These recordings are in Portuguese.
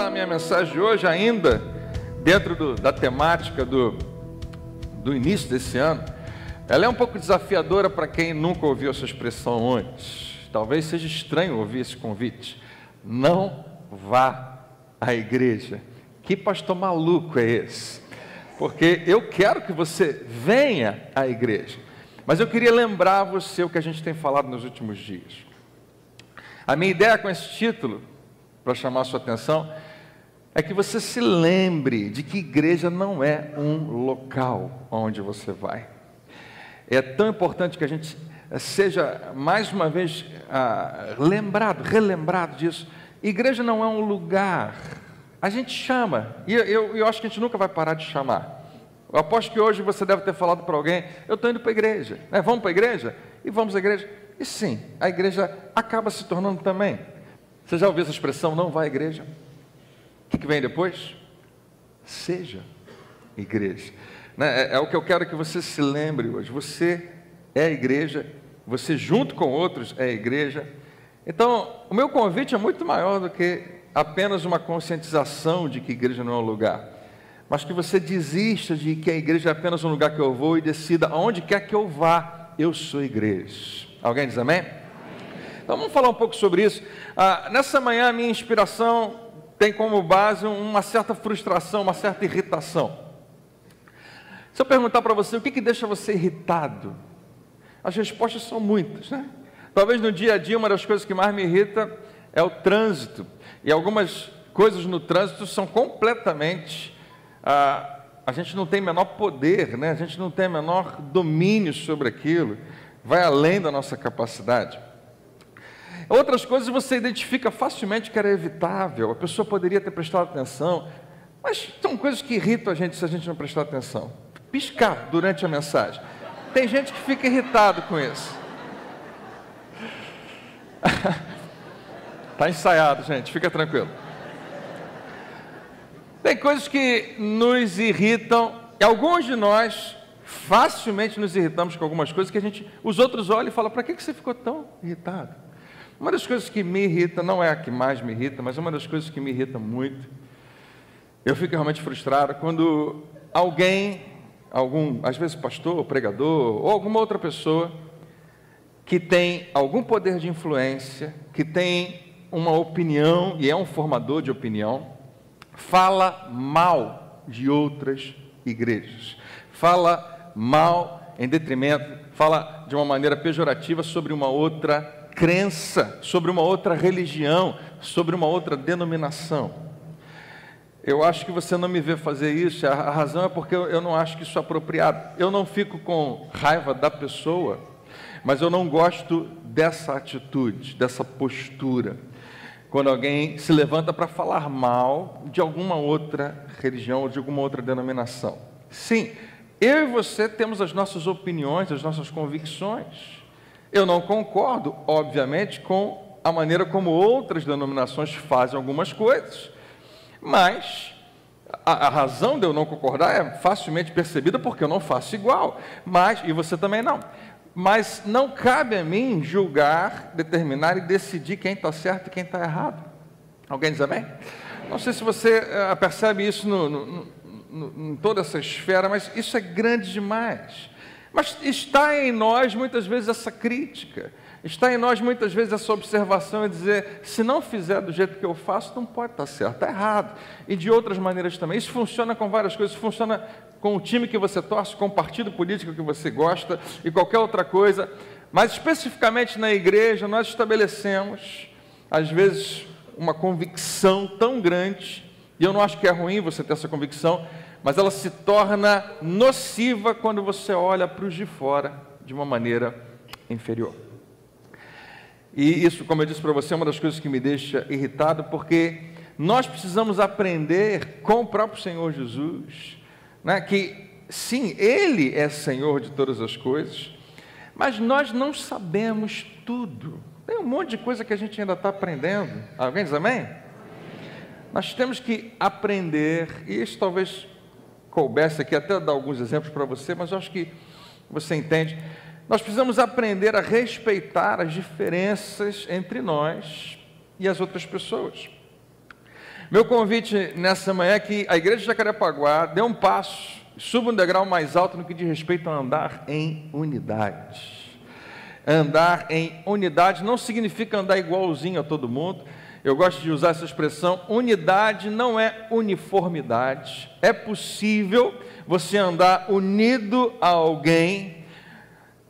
da minha mensagem de hoje, ainda dentro da temática do início desse ano, ela é um pouco desafiadora para quem nunca ouviu essa expressão antes. Talvez seja estranho ouvir esse convite. Não vá à igreja. Que pastor maluco é esse? Porque eu quero que você venha à igreja. Mas eu queria lembrar você o que a gente tem falado nos últimos dias. A minha ideia com esse título, para chamar a sua atenção, é que você se lembre de que igreja não é um local onde você vai. É tão importante que a gente seja mais uma vez relembrado disso. Igreja não é um lugar. A gente chama, e eu acho que a gente nunca vai parar de chamar. Eu aposto que hoje você deve ter falado para alguém: eu estou indo para a igreja, né? Vamos para a igreja? E vamos à igreja. E sim, a igreja acaba se tornando também. Você já ouviu essa expressão, não vai à igreja? O que vem depois? Seja igreja. É o que eu quero que você se lembre hoje. Você é a igreja, você junto com outros é a igreja. Então, o meu convite é muito maior do que apenas uma conscientização de que igreja não é um lugar, mas que você desista de que a igreja é apenas um lugar que eu vou e decida aonde quer que eu vá, eu sou igreja. Alguém diz amém? Então vamos falar um pouco sobre isso. Nessa manhã a minha inspiração tem como base uma certa frustração, uma certa irritação. Se eu perguntar para você o que deixa você irritado, as respostas são muitas, né? Talvez no dia a dia uma das coisas que mais me irrita é o trânsito. E algumas coisas no trânsito são completamente... a gente não tem menor poder, né? A gente não tem menor domínio sobre aquilo. Vai além da nossa capacidade. Outras coisas você identifica facilmente que era evitável. A pessoa poderia ter prestado atenção. Mas são coisas que irritam a gente se a gente não prestar atenção. Piscar durante a mensagem. Tem gente que fica irritado com isso. Está ensaiado, gente, fica tranquilo. Tem coisas que nos irritam, e alguns de nós facilmente nos irritamos com algumas coisas que os outros olham e falam: para que você ficou tão irritado? Uma das coisas que me irrita, não é a que mais me irrita, mas uma das coisas que me irrita muito, eu fico realmente frustrado quando alguém, às vezes pastor, pregador, ou alguma outra pessoa, que tem algum poder de influência, que tem uma opinião, e é um formador de opinião, fala mal de outras igrejas, fala mal em detrimento, fala de uma maneira pejorativa sobre uma outra crença, sobre uma outra religião, sobre uma outra denominação. Eu acho que você não me vê fazer isso, a razão é porque eu não acho que isso é apropriado. Eu não fico com raiva da pessoa, mas eu não gosto dessa atitude, dessa postura. Quando alguém se levanta para falar mal de alguma outra religião ou de alguma outra denominação. Sim, eu e você temos as nossas opiniões, as nossas convicções. Eu não concordo, obviamente, com a maneira como outras denominações fazem algumas coisas, mas a razão de eu não concordar é facilmente percebida porque eu não faço igual, e você também não. Mas não cabe a mim julgar, determinar e decidir quem está certo e quem está errado. Alguém diz amém? Não sei se você percebe isso em toda essa esfera, mas isso é grande demais. Mas está em nós muitas vezes essa crítica, está em nós muitas vezes essa observação e dizer: se não fizer do jeito que eu faço, não pode estar certo, está errado. E de outras maneiras também. Isso funciona com várias coisas, isso funciona com o time que você torce, com o partido político que você gosta e qualquer outra coisa. Mas especificamente na igreja nós estabelecemos, às vezes, uma convicção tão grande, e eu não acho que é ruim você ter essa convicção, mas ela se torna nociva quando você olha para os de fora de uma maneira inferior. E isso, como eu disse para você, é uma das coisas que me deixa irritado, porque nós precisamos aprender com o próprio Senhor Jesus, né, que sim, Ele é Senhor de todas as coisas, mas nós não sabemos tudo. Tem um monte de coisa que a gente ainda está aprendendo. Alguém diz amém? Nós temos que aprender, e isso talvez coubesse aqui até dar alguns exemplos para você, mas eu acho que você entende. Nós precisamos aprender a respeitar as diferenças entre nós e as outras pessoas. Meu convite nessa manhã é que a igreja de Jacarepaguá dê um passo, suba um degrau mais alto no que diz respeito a andar em unidade. Andar em unidade não significa andar igualzinho a todo mundo. Eu gosto de usar essa expressão, unidade não é uniformidade. É possível você andar unido a alguém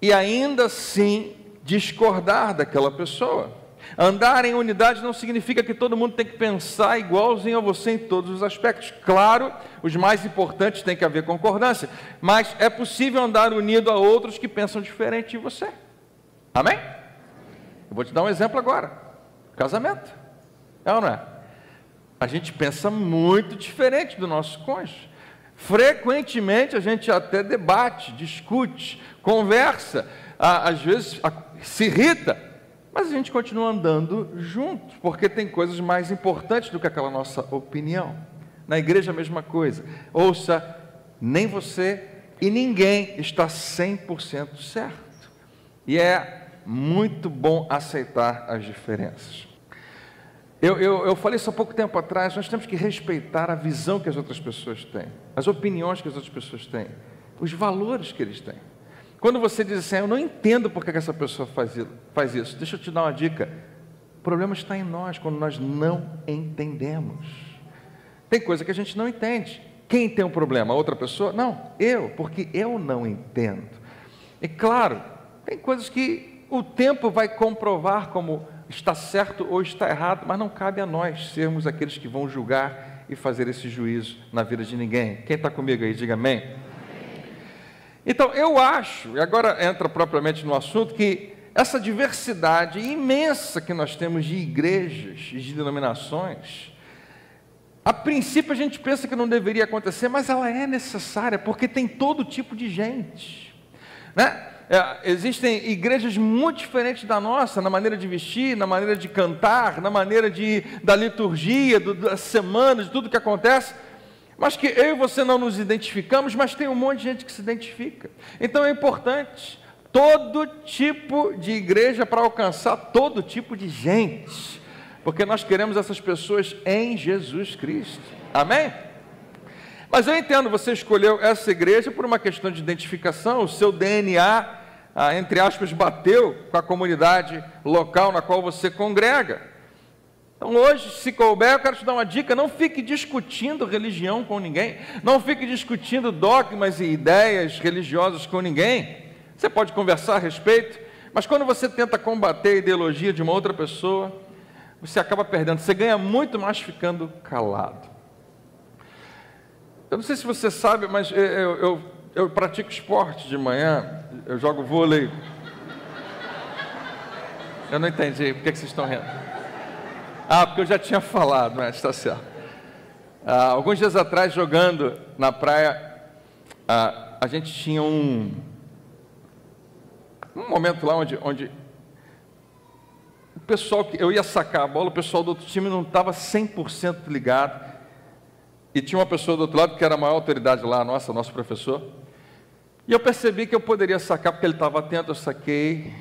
e ainda assim discordar daquela pessoa. Andar em unidade não significa que todo mundo tem que pensar igualzinho a você em todos os aspectos. Claro, os mais importantes têm que haver concordância, mas é possível andar unido a outros que pensam diferente de você. Amém? Eu vou te dar um exemplo agora. Casamento. É ou não é? A gente pensa muito diferente do nosso cônjuge. Frequentemente a gente até debate, discute, conversa, às vezes se irrita, mas a gente continua andando junto, porque tem coisas mais importantes do que aquela nossa opinião. Na igreja a mesma coisa. Ouça, nem você e ninguém está 100% certo. E é muito bom aceitar as diferenças. Eu falei isso há pouco tempo atrás, nós temos que respeitar a visão que as outras pessoas têm, as opiniões que as outras pessoas têm, os valores que eles têm. Quando você diz assim, eu não entendo porque que essa pessoa faz isso, deixa eu te dar uma dica, o problema está em nós, quando nós não entendemos. Tem coisa que a gente não entende. Quem tem um problema? A outra pessoa? Não, porque eu não entendo. E claro, tem coisas que o tempo vai comprovar como está certo ou está errado, mas não cabe a nós sermos aqueles que vão julgar e fazer esse juízo na vida de ninguém. Quem está comigo aí, diga amém. Então, eu acho, e agora entra propriamente no assunto, que essa diversidade imensa que nós temos de igrejas e de denominações, a princípio a gente pensa que não deveria acontecer, mas ela é necessária, porque tem todo tipo de gente, né? Existem igrejas muito diferentes da nossa, na maneira de vestir, na maneira de cantar, na maneira da liturgia, das semanas, de tudo que acontece, mas que eu e você não nos identificamos, mas tem um monte de gente que se identifica. Então é importante todo tipo de igreja para alcançar todo tipo de gente, porque nós queremos essas pessoas em Jesus Cristo. Amém? Mas eu entendo, você escolheu essa igreja por uma questão de identificação, o seu DNA, entre aspas, bateu com a comunidade local na qual você congrega. Então hoje, se couber, eu quero te dar uma dica, não fique discutindo religião com ninguém, não fique discutindo dogmas e ideias religiosas com ninguém. Você pode conversar a respeito, mas quando você tenta combater a ideologia de uma outra pessoa, você acaba perdendo, você ganha muito mais ficando calado. Eu não sei se você sabe, mas eu pratico esporte de manhã, eu jogo vôlei. Eu não entendi, por que vocês estão rindo? Porque eu já tinha falado, mas está certo. Alguns dias atrás, jogando na praia, a gente tinha um momento lá onde o pessoal, que eu ia sacar a bola, o pessoal do outro time não estava 100% ligado, e tinha uma pessoa do outro lado que era a maior autoridade lá, nosso professor, e eu percebi que eu poderia sacar, porque ele estava atento, eu saquei,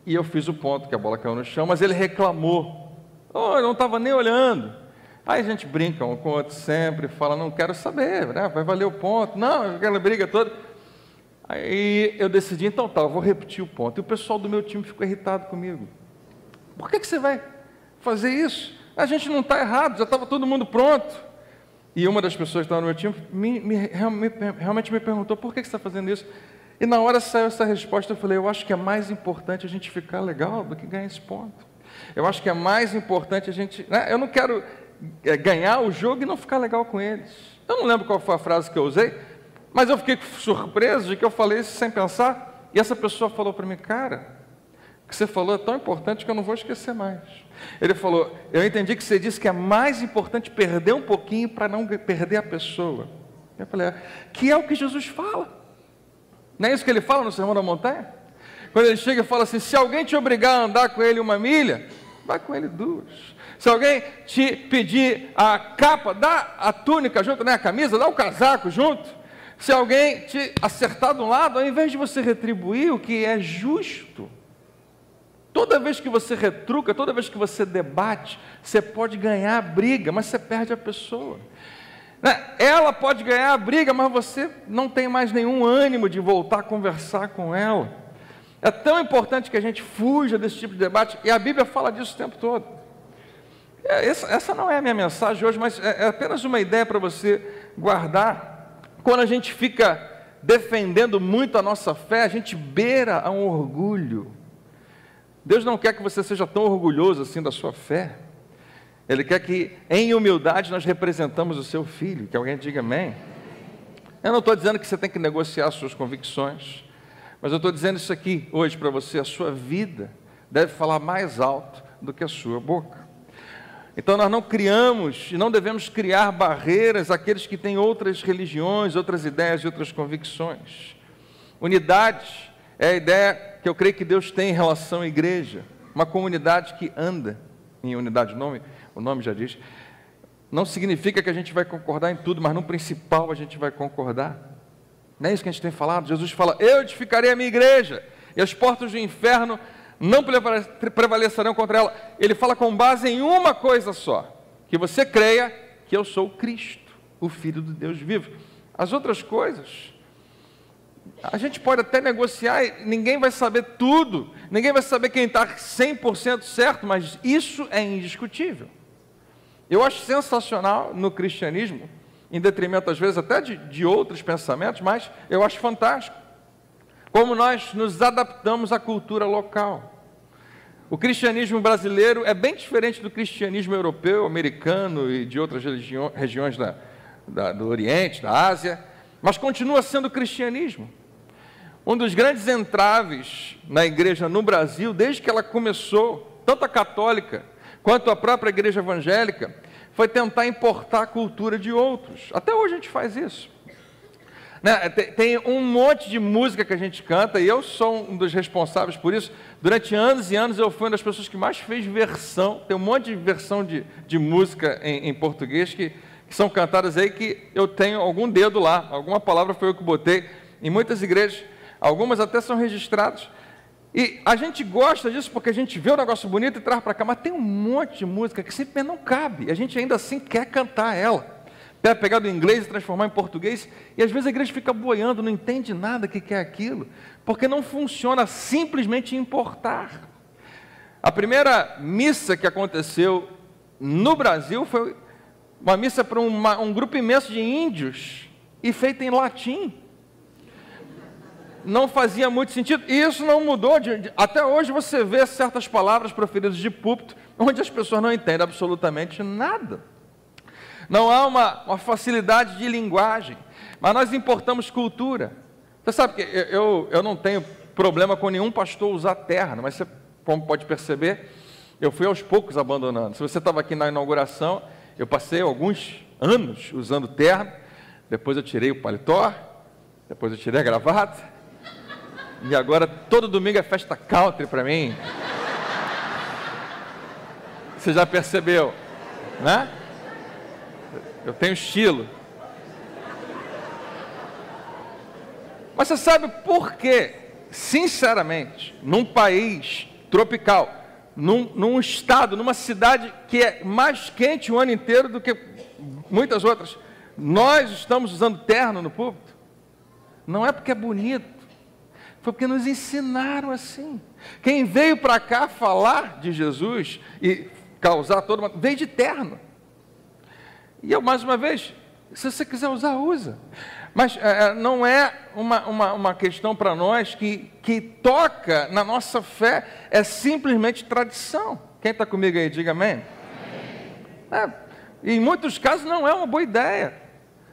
e eu fiz o ponto, que a bola caiu no chão, mas ele reclamou. Eu não estava nem olhando. Aí a gente brinca um com o outro sempre, fala, não quero saber, né? Vai valer o ponto. Não, aquela briga toda. Aí eu decidi, então tá, eu vou repetir o ponto. E o pessoal do meu time ficou irritado comigo. Por que você vai fazer isso? A gente não está errado, já estava todo mundo pronto. E uma das pessoas que estava no meu time realmente me perguntou, por que você está fazendo isso? E na hora saiu essa resposta, eu falei, eu acho que é mais importante a gente ficar legal do que ganhar esse ponto. Eu acho que é mais importante a gente, né? Eu não quero ganhar o jogo e não ficar legal com eles. Eu não lembro qual foi a frase que eu usei, mas eu fiquei surpreso de que eu falei isso sem pensar, e essa pessoa falou para mim, cara, o que você falou é tão importante que eu não vou esquecer mais. Ele falou, eu entendi que você disse que é mais importante perder um pouquinho para não perder a pessoa. Eu falei, que é o que Jesus fala. Não é isso que ele fala no Sermão da Montanha? Quando ele chega e fala assim, se alguém te obrigar a andar com ele 1 milha, vai com ele 2. Se alguém te pedir a capa, dá a túnica junto, né, a camisa, dá o casaco junto. Se alguém te acertar de um lado, ao invés de você retribuir o que é justo, Toda vez que você retruca, toda vez que você debate, você pode ganhar a briga, mas você perde a pessoa. Ela pode ganhar a briga, mas você não tem mais nenhum ânimo de voltar a conversar com ela. É tão importante que a gente fuja desse tipo de debate, e a Bíblia fala disso o tempo todo. Essa não é a minha mensagem hoje, mas é apenas uma ideia para você guardar. Quando a gente fica defendendo muito a nossa fé, a gente beira a um orgulho. Deus não quer que você seja tão orgulhoso assim da sua fé. Ele quer que, em humildade, nós representamos o seu filho. Que alguém diga amém. Eu não estou dizendo que você tem que negociar suas convicções, mas eu estou dizendo isso aqui hoje para você: a sua vida deve falar mais alto do que a sua boca. Então nós não criamos e não devemos criar barreiras àqueles que têm outras religiões, outras ideias e outras convicções. Unidade é a ideia que eu creio que Deus tem em relação à igreja, uma comunidade que anda em unidade. O nome já diz. Não significa que a gente vai concordar em tudo, mas no principal a gente vai concordar. Não é isso que a gente tem falado? Jesus fala: eu edificarei a minha igreja, e as portas do inferno não prevalecerão contra ela. Ele fala com base em uma coisa só: que você creia que eu sou Cristo, o Filho do Deus vivo. As outras coisas, a gente pode até negociar, e ninguém vai saber tudo, ninguém vai saber quem está 100% certo, mas isso é indiscutível. Eu acho sensacional no cristianismo, em detrimento às vezes até de outros pensamentos, mas eu acho fantástico como nós nos adaptamos à cultura local. O cristianismo brasileiro é bem diferente do cristianismo europeu, americano e de outras regiões do Oriente, da Ásia, mas continua sendo cristianismo. Um dos grandes entraves na igreja no Brasil, desde que ela começou, tanto a católica quanto a própria igreja evangélica, foi tentar importar a cultura de outros. Até hoje a gente faz isso. Tem um monte de música que a gente canta, e eu sou um dos responsáveis por isso. Durante anos e anos eu fui uma das pessoas que mais fez versão. Tem um monte de versão de música em português que são cantadas aí, que eu tenho algum dedo lá, alguma palavra foi eu que botei. Em muitas igrejas, algumas até são registradas. E a gente gosta disso porque a gente vê o negócio bonito e traz para cá, mas tem um monte de música que simplesmente não cabe. A gente ainda assim quer cantar ela. Pegar do inglês e transformar em português, e às vezes a igreja fica boiando, não entende nada que é aquilo, porque não funciona simplesmente importar. A primeira missa que aconteceu no Brasil foi uma missa para um grupo imenso de índios, e feita em latim. Não fazia muito sentido, e isso não mudou. Até hoje você vê certas palavras proferidas de púlpito, onde as pessoas não entendem absolutamente nada. Não há uma facilidade de linguagem, mas nós importamos cultura. Você sabe que eu não tenho problema com nenhum pastor usar terno, mas você, como pode perceber, eu fui aos poucos abandonando. Se você estava aqui na inauguração, eu passei alguns anos usando terno, depois eu tirei o paletó, depois eu tirei a gravata, e agora todo domingo é festa country para mim. Você já percebeu, né? Eu tenho estilo. Mas você sabe por quê? Sinceramente, num país tropical, num estado, numa cidade que é mais quente o ano inteiro do que muitas outras, nós estamos usando terno no púlpito? Não é porque é bonito, foi porque nos ensinaram assim. Quem veio para cá falar de Jesus e causar toda uma... veio de terno. E eu, mais uma vez, se você quiser usar, usa. Mas não é uma questão para nós que toca na nossa fé, é simplesmente tradição. Quem está comigo aí, diga amém. Em muitos casos não é uma boa ideia.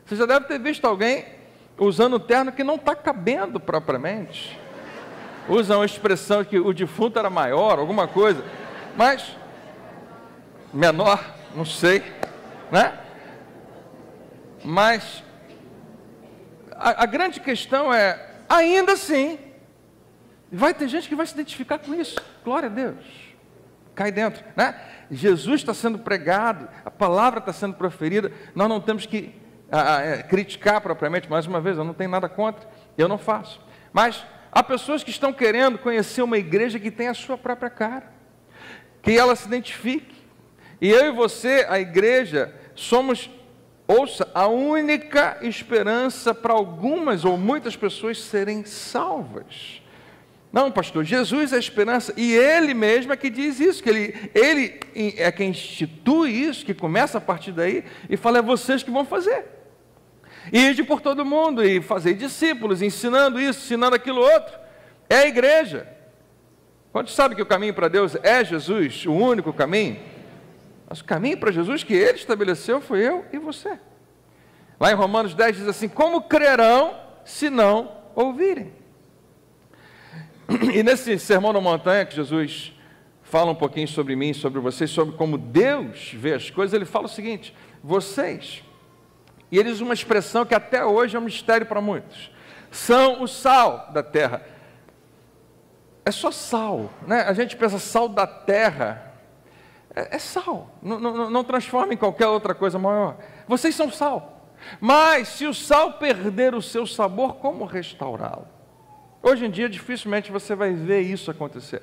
Você já deve ter visto alguém usando terno que não está cabendo propriamente. Usa uma expressão que o defunto era maior, alguma coisa. Mas, menor, não sei, né? Mas a grande questão é, ainda assim, vai ter gente que vai se identificar com isso. Glória a Deus. Cai dentro, né? Jesus está sendo pregado, a palavra está sendo proferida, nós não temos que criticar propriamente. Mais uma vez, eu não tenho nada contra, eu não faço. Mas há pessoas que estão querendo conhecer uma igreja que tem a sua própria cara, que ela se identifique. E eu e você, a igreja, somos, ouça, a única esperança para algumas ou muitas pessoas serem salvas. Não, pastor, Jesus é a esperança, e Ele mesmo é que diz isso, que ele é quem institui isso, que começa a partir daí, e fala, é vocês que vão fazer. E ide por todo mundo, e fazer discípulos, ensinando isso, ensinando aquilo outro. É a igreja. Quantos sabem que o caminho para Deus é Jesus, o único caminho? Mas o caminho para Jesus que Ele estabeleceu foi eu e você. Lá em Romanos 10 diz assim, como crerão se não ouvirem? E nesse Sermão da Montanha que Jesus fala um pouquinho sobre mim, sobre vocês, sobre como Deus vê as coisas, Ele fala o seguinte, vocês, e eles uma expressão que até hoje é um mistério para muitos, são o sal da terra. É só sal, né? A gente pensa sal da terra, é sal, não transforma em qualquer outra coisa maior. Vocês são sal, mas se o sal perder o seu sabor, como restaurá-lo? Hoje em dia, dificilmente você vai ver isso acontecer.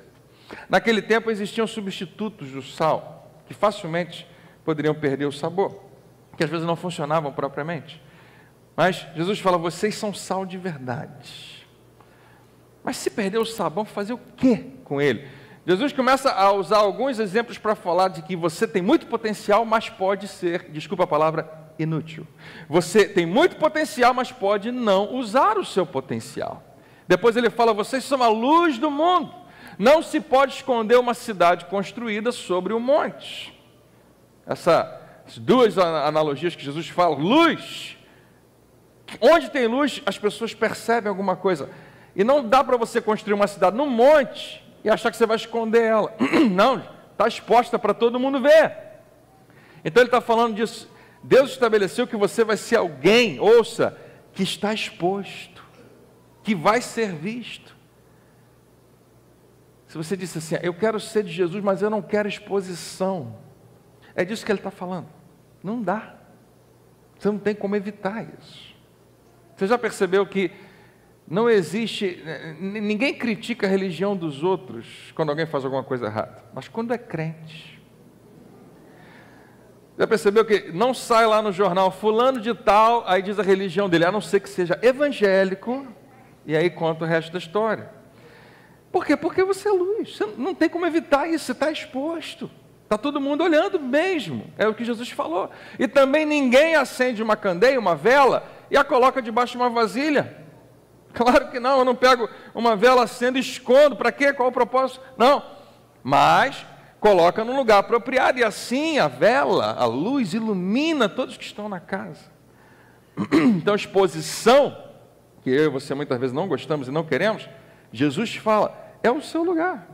Naquele tempo existiam substitutos do sal, que facilmente poderiam perder o sabor, que às vezes não funcionavam propriamente. Mas Jesus fala, vocês são sal de verdade. Mas se perder o sabor, fazer o quê com ele? Jesus começa a usar alguns exemplos para falar de que você tem muito potencial, mas pode ser, desculpa a palavra, inútil. Você tem muito potencial, mas pode não usar o seu potencial. Depois ele fala, vocês são a luz do mundo. Não se pode esconder uma cidade construída sobre um monte. Essas duas analogias que Jesus fala, luz. Onde tem luz, as pessoas percebem alguma coisa. E não dá para você construir uma cidade num monte e achar que você vai esconder ela. Não, está exposta para todo mundo ver. Então ele está falando disso. Deus estabeleceu que você vai ser alguém, ouça, que está exposto, que vai ser visto. Se você disse assim, eu quero ser de Jesus, mas eu não quero exposição, é disso que ele está falando. Não dá. Você não tem como evitar isso. Você já percebeu que não existe, ninguém critica a religião dos outros quando alguém faz alguma coisa errada, mas quando é crente. Já percebeu que não sai lá no jornal, fulano de tal, aí diz a religião dele, a não ser que seja evangélico, e aí conta o resto da história. Por quê? Porque você é luz, você não tem como evitar isso, você está exposto. Está todo mundo olhando mesmo, é o que Jesus falou. E também ninguém acende uma candeia, uma vela, e a coloca debaixo de uma vasilha. Claro que não, eu não pego uma vela, acendo e escondo, para quê? Qual o propósito? Não, mas coloca num lugar apropriado, e assim a vela, a luz, ilumina todos que estão na casa. Então, exposição, que eu e você muitas vezes não gostamos e não queremos, Jesus fala, é o seu lugar.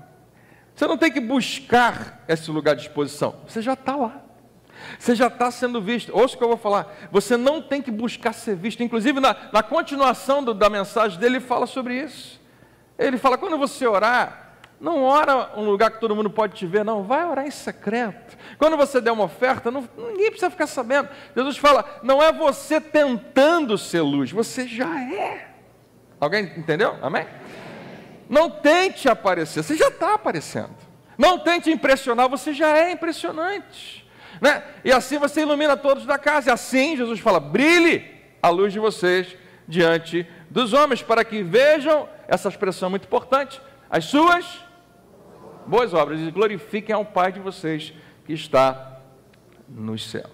Você não tem que buscar esse lugar de exposição, você já está lá. Você já está sendo visto. Ouça o que eu vou falar. Você não tem que buscar ser visto. Inclusive, na continuação da mensagem dele, ele fala sobre isso. Ele fala, quando você orar, não ora um lugar que todo mundo pode te ver, não. Vai orar em secreto. Quando você der uma oferta, ninguém precisa ficar sabendo. Jesus fala, não é você tentando ser luz, você já é. Alguém entendeu? Amém? Não tente aparecer, você já está aparecendo. Não tente impressionar, você já é impressionante. Né? E assim você ilumina todos da casa. E assim Jesus fala, brilhe a luz de vocês diante dos homens, para que vejam, essa expressão é muito importante, as suas boas obras, e glorifiquem ao Pai de vocês que está nos céus.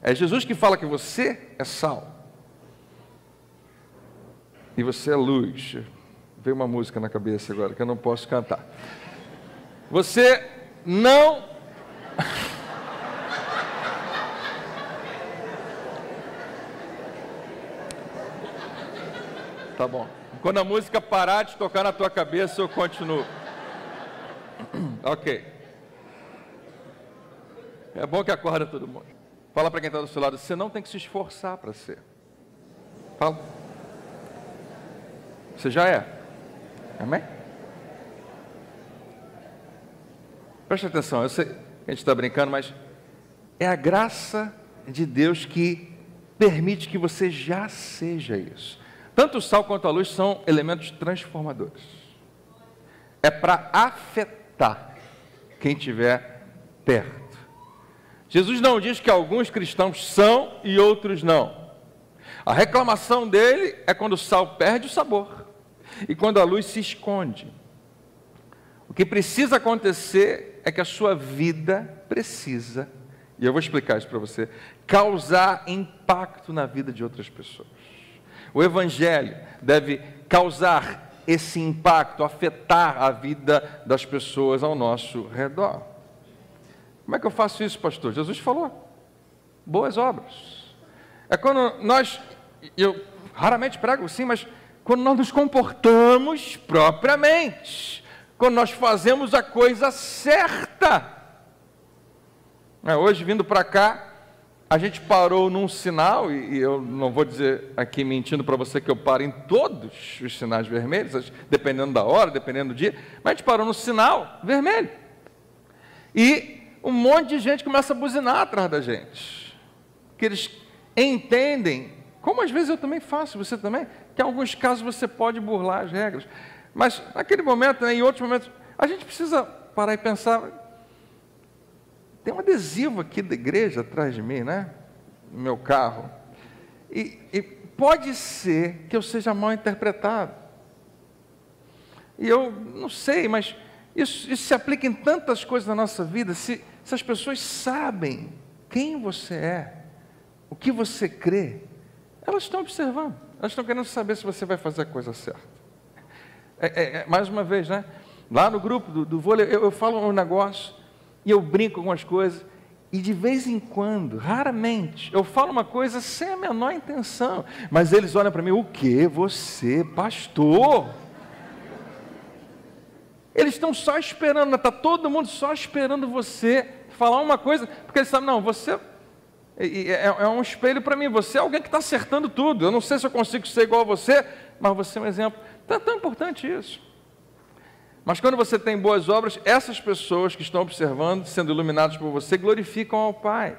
É Jesus que fala que você é sal e você é luz. Veio uma música na cabeça agora que eu não posso cantar. Você não tá bom. Quando a música parar de tocar na tua cabeça, eu continuo. Ok. É bom que acorda todo mundo. Fala para quem está do seu lado, você não tem que se esforçar para ser. Fala. Você já é. Amém? Preste atenção, eu sei que a gente está brincando, mas é a graça de Deus que permite que você já seja isso. Tanto o sal quanto a luz são elementos transformadores. É para afetar quem estiver perto. Jesus não diz que alguns cristãos são e outros não. A reclamação dele é quando o sal perde o sabor e quando a luz se esconde. O que precisa acontecer é que a sua vida precisa, e eu vou explicar isso para você, causar impacto na vida de outras pessoas. O Evangelho deve causar esse impacto, afetar a vida das pessoas ao nosso redor. Como é que eu faço isso, pastor? Jesus falou, boas obras. É quando eu raramente prego assim, mas quando nós nos comportamos propriamente, quando nós fazemos a coisa certa. Hoje, vindo para cá, a gente parou num sinal, e eu não vou dizer aqui mentindo para você que eu paro em todos os sinais vermelhos, dependendo da hora, dependendo do dia, mas a gente parou no sinal vermelho. E um monte de gente começa a buzinar atrás da gente. Que eles entendem, como às vezes eu também faço, você também, que em alguns casos você pode burlar as regras. Mas naquele momento, em outros momentos, a gente precisa parar e pensar. Tem um adesivo aqui da igreja atrás de mim, né? No meu carro. E pode ser que eu seja mal interpretado. E eu não sei, mas isso se aplica em tantas coisas na nossa vida. Se as pessoas sabem quem você é, o que você crê, elas estão observando. Elas estão querendo saber se você vai fazer a coisa certa. Mais uma vez, né? Lá no grupo do vôlei, eu falo um negócio, e eu brinco com algumas coisas, e de vez em quando, raramente, eu falo uma coisa sem a menor intenção, mas eles olham para mim, o quê? Você, pastor? Eles estão só esperando, está todo mundo só esperando você falar uma coisa, porque eles sabem, não, você é um espelho para mim, você é alguém que está acertando tudo, eu não sei se eu consigo ser igual a você, mas você é um exemplo. Então é tão importante isso. Mas quando você tem boas obras, essas pessoas que estão observando, sendo iluminadas por você, glorificam ao Pai.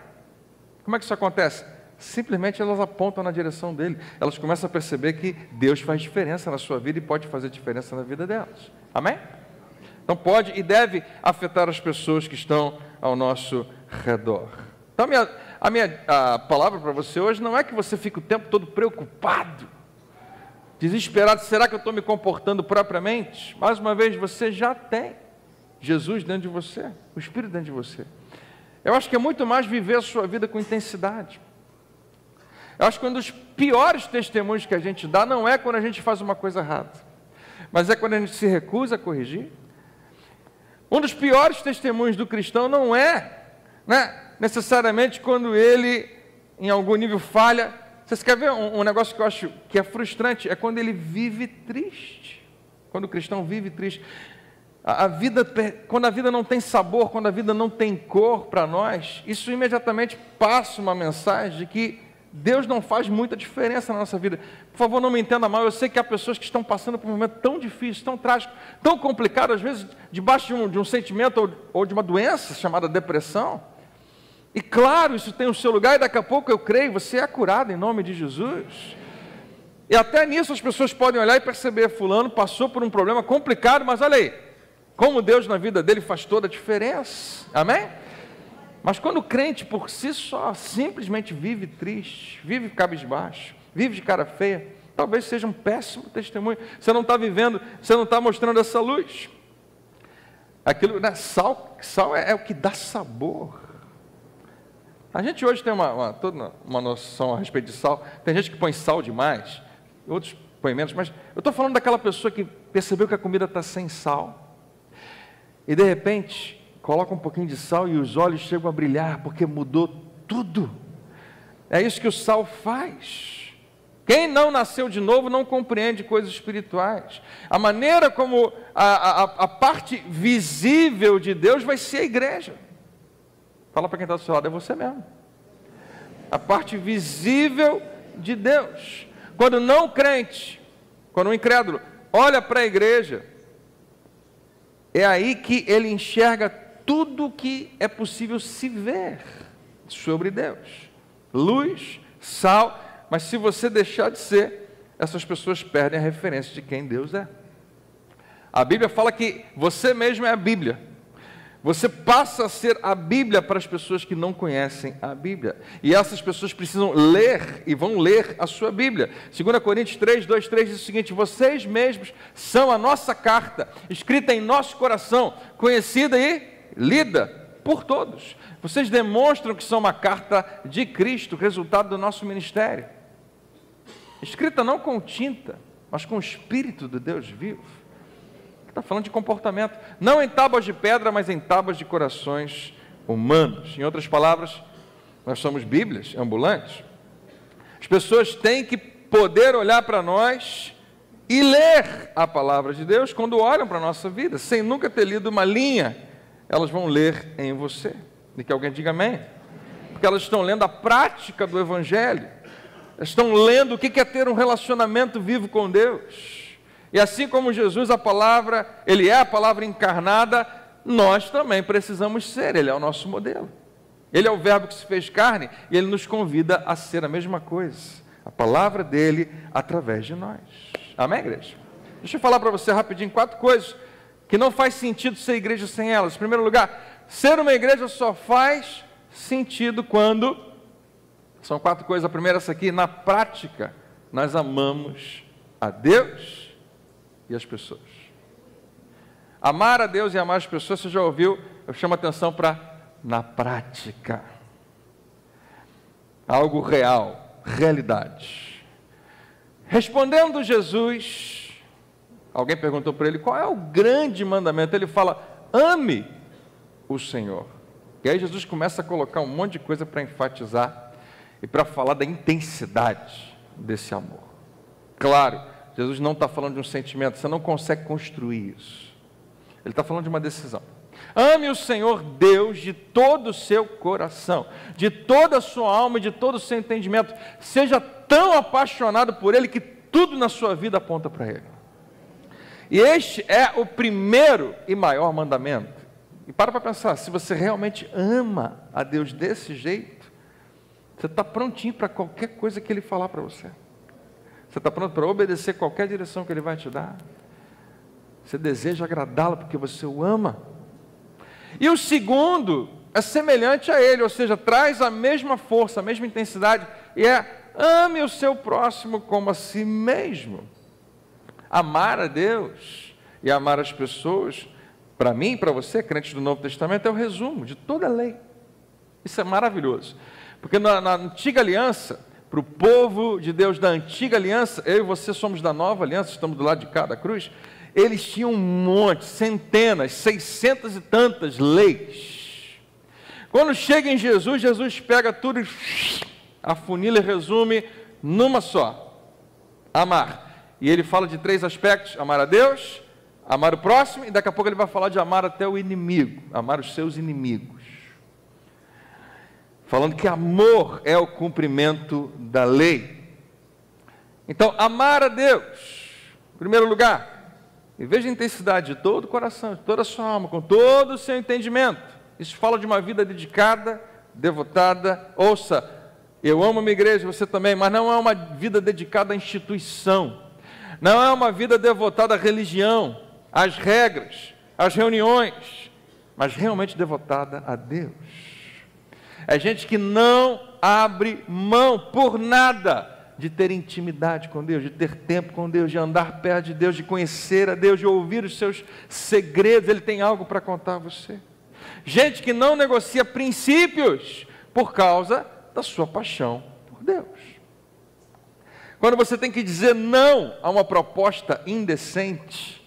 Como é que isso acontece? Simplesmente elas apontam na direção dele. Elas começam a perceber que Deus faz diferença na sua vida e pode fazer diferença na vida delas. Amém? Então pode e deve afetar as pessoas que estão ao nosso redor. Então a palavra para você hoje não é que você fique o tempo todo preocupado, desesperado, será que eu estou me comportando propriamente? Mais uma vez, você já tem Jesus dentro de você, o Espírito dentro de você. Eu acho que é muito mais viver a sua vida com intensidade. Eu acho que um dos piores testemunhos que a gente dá não é quando a gente faz uma coisa errada, mas é quando a gente se recusa a corrigir. Um dos piores testemunhos do cristão não é, necessariamente quando ele, em algum nível, falha. Vocês querem ver um negócio que eu acho que é frustrante? É quando ele vive triste. Quando o cristão vive triste. Quando a vida não tem sabor, quando a vida não tem cor para nós, isso imediatamente passa uma mensagem de que Deus não faz muita diferença na nossa vida. Por favor, não me entenda mal, eu sei que há pessoas que estão passando por um momento tão difícil, tão trágico, tão complicado, às vezes debaixo de um sentimento ou de uma doença chamada depressão. E claro, isso tem o seu lugar, e daqui a pouco eu creio, você é curado em nome de Jesus. E até nisso as pessoas podem olhar e perceber, fulano passou por um problema complicado, mas olha aí, como Deus na vida dele faz toda a diferença, amém? Mas quando o crente por si só simplesmente vive triste, vive cabisbaixo, vive de cara feia, talvez seja um péssimo testemunho. Você não está vivendo, você não está mostrando essa luz. Aquilo, sal é o que dá sabor. A gente hoje tem toda uma noção a respeito de sal. Tem gente que põe sal demais, outros põem menos, mas eu estou falando daquela pessoa que percebeu que a comida está sem sal, e de repente coloca um pouquinho de sal e os olhos chegam a brilhar, porque mudou tudo. É isso que o sal faz. Quem não nasceu de novo não compreende coisas espirituais. A maneira como a parte visível de Deus vai ser a igreja. Fala para quem está do seu lado, é você mesmo. A parte visível de Deus. Quando não crente, quando um incrédulo olha para a igreja, é aí que ele enxerga tudo que é possível se ver sobre Deus. Luz, sal, mas se você deixar de ser, essas pessoas perdem a referência de quem Deus é. A Bíblia fala que você mesmo é a Bíblia. Você passa a ser a Bíblia para as pessoas que não conhecem a Bíblia. E essas pessoas precisam ler e vão ler a sua Bíblia. 2 Coríntios 3, 2, 3 diz o seguinte: vocês mesmos são a nossa carta, escrita em nosso coração, conhecida e lida por todos. Vocês demonstram que são uma carta de Cristo, resultado do nosso ministério. Escrita não com tinta, mas com o Espírito de Deus vivo. Está falando de comportamento, não em tábuas de pedra, mas em tábuas de corações humanos. Em outras palavras, nós somos Bíblias ambulantes. As pessoas têm que poder olhar para nós e ler a palavra de Deus quando olham para a nossa vida, sem nunca ter lido uma linha. Elas vão ler em você. E que alguém diga amém. Porque elas estão lendo a prática do Evangelho. Elas estão lendo o que é ter um relacionamento vivo com Deus. E assim como Jesus, a palavra, Ele é a palavra encarnada, nós também precisamos ser. Ele é o nosso modelo. Ele é o verbo que se fez carne e Ele nos convida a ser a mesma coisa. A palavra dEle através de nós. Amém, igreja? Deixa eu falar para você rapidinho 4 coisas que não faz sentido ser igreja sem elas. Em primeiro lugar, ser uma igreja só faz sentido quando... São 4 coisas. A primeira é essa aqui: na prática, nós amamos a Deus e as pessoas. Amar a Deus e amar as pessoas, você já ouviu? Eu chamo a atenção para na prática. Algo real, realidade. Respondendo Jesus, alguém perguntou para ele qual é o grande mandamento. Ele fala: ame o Senhor. E aí Jesus começa a colocar um monte de coisa para enfatizar e para falar da intensidade desse amor. Claro, Jesus não está falando de um sentimento, você não consegue construir isso. Ele está falando de uma decisão. Ame o Senhor Deus de todo o seu coração, de toda a sua alma e de todo o seu entendimento. Seja tão apaixonado por Ele que tudo na sua vida aponta para Ele. E este é o primeiro e maior mandamento. E para pensar, se você realmente ama a Deus desse jeito, você está prontinho para qualquer coisa que Ele falar para você. Você está pronto para obedecer qualquer direção que Ele vai te dar. Você deseja agradá-lo porque você o ama. E o segundo é semelhante a ele, ou seja, traz a mesma força, a mesma intensidade, e é: ame o seu próximo como a si mesmo. Amar a Deus e amar as pessoas, para mim e para você, crentes do Novo Testamento, é o resumo de toda a lei. Isso é maravilhoso, porque na antiga aliança, para o povo de Deus da antiga aliança, eu e você somos da nova aliança, estamos do lado de cá da cruz, eles tinham um monte, centenas, 600 e tantas leis. Quando chega em Jesus, Jesus pega tudo e afunila e resume numa só: amar. E ele fala de 3 aspectos: amar a Deus, amar o próximo, e daqui a pouco ele vai falar de amar até o inimigo, amar os seus inimigos. Falando que amor é o cumprimento da lei. Então, amar a Deus, em primeiro lugar, e veja a intensidade de todo o coração, de toda a sua alma, com todo o seu entendimento. Isso fala de uma vida dedicada, devotada. Ouça, eu amo a minha igreja, você também, mas não é uma vida dedicada à instituição. Não é uma vida devotada à religião, às regras, às reuniões, mas realmente devotada a Deus. É gente que não abre mão por nada de ter intimidade com Deus, de ter tempo com Deus, de andar perto de Deus, de conhecer a Deus, de ouvir os seus segredos. Ele tem algo para contar a você. Gente que não negocia princípios por causa da sua paixão por Deus. Quando você tem que dizer não a uma proposta indecente,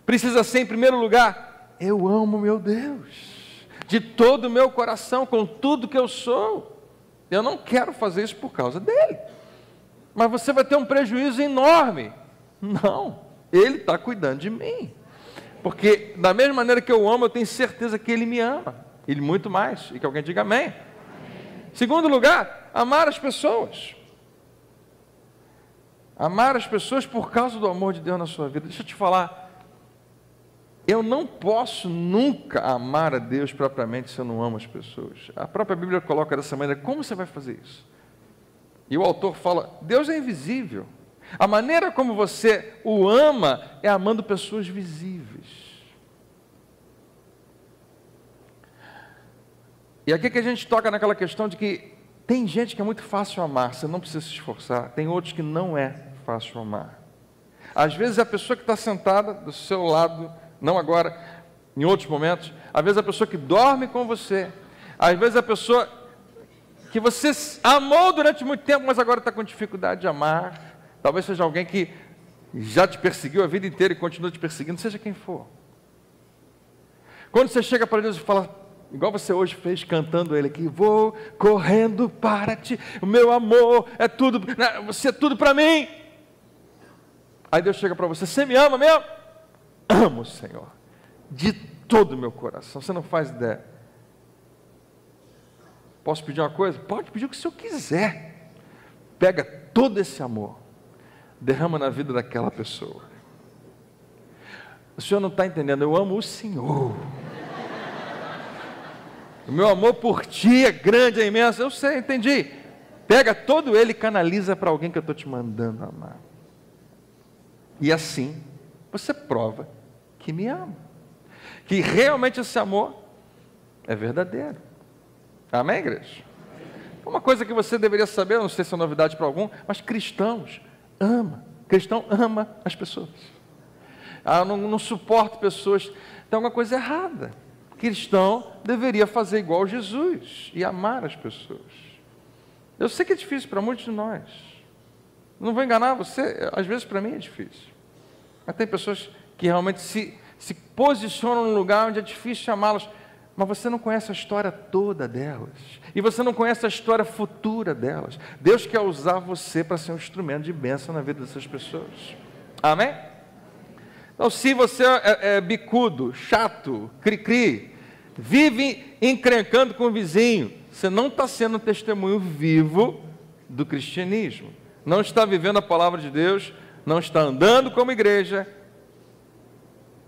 precisa ser, em primeiro lugar: eu amo meu Deus de todo o meu coração, com tudo que eu sou. Eu não quero fazer isso por causa dele. Mas você vai ter um prejuízo enorme. Não, Ele está cuidando de mim. Porque da mesma maneira que eu amo, eu tenho certeza que Ele me ama. Ele muito mais. E que alguém diga amém. Segundo lugar, amar as pessoas. Amar as pessoas por causa do amor de Deus na sua vida. Deixa eu te falar. Eu não posso nunca amar a Deus propriamente se eu não amo as pessoas. A própria Bíblia coloca dessa maneira: como você vai fazer isso? E o autor fala: Deus é invisível. A maneira como você o ama é amando pessoas visíveis. E aqui que a gente toca naquela questão de que tem gente que é muito fácil amar, você não precisa se esforçar. Tem outros que não é fácil amar. Às vezes é a pessoa que está sentada do seu lado, não agora, em outros momentos. Às vezes é a pessoa que dorme com você. Às vezes é a pessoa que você amou durante muito tempo, mas agora está com dificuldade de amar. Talvez seja alguém que já te perseguiu a vida inteira e continua te perseguindo, seja quem for. Quando você chega para Deus e fala, igual você hoje fez cantando ele aqui, vou correndo para ti, o meu amor é tudo, você é tudo para mim. Aí Deus chega para você, você me ama mesmo? Amo, Senhor, de todo o meu coração, você não faz ideia. Posso pedir uma coisa? Pode pedir o que o Senhor quiser. Pega todo esse amor, derrama na vida daquela pessoa. O Senhor não está entendendo, eu amo o Senhor. O meu amor por ti é grande, é imenso. Eu sei, entendi. Pega todo ele e canaliza para alguém que eu estou te mandando amar. E assim, você prova que me ama. Que realmente esse amor é verdadeiro. Amém, igreja? Uma coisa que você deveria saber, não sei se é novidade para algum, mas cristão ama as pessoas. Eu não suporto pessoas, tem alguma coisa errada. Cristão deveria fazer igual Jesus e amar as pessoas. Eu sei que é difícil para muitos de nós. Não vou enganar você, às vezes para mim é difícil. Mas tem pessoas que realmente se posicionam num lugar onde é difícil amá-las, mas você não conhece a história toda delas. E você não conhece a história futura delas. Deus quer usar você para ser um instrumento de bênção na vida dessas pessoas. Amém? Então, se você é bicudo, chato, cri-cri, vive encrencando com o vizinho, você não está sendo um testemunho vivo do cristianismo. Não está vivendo a palavra de Deus, não está andando como igreja.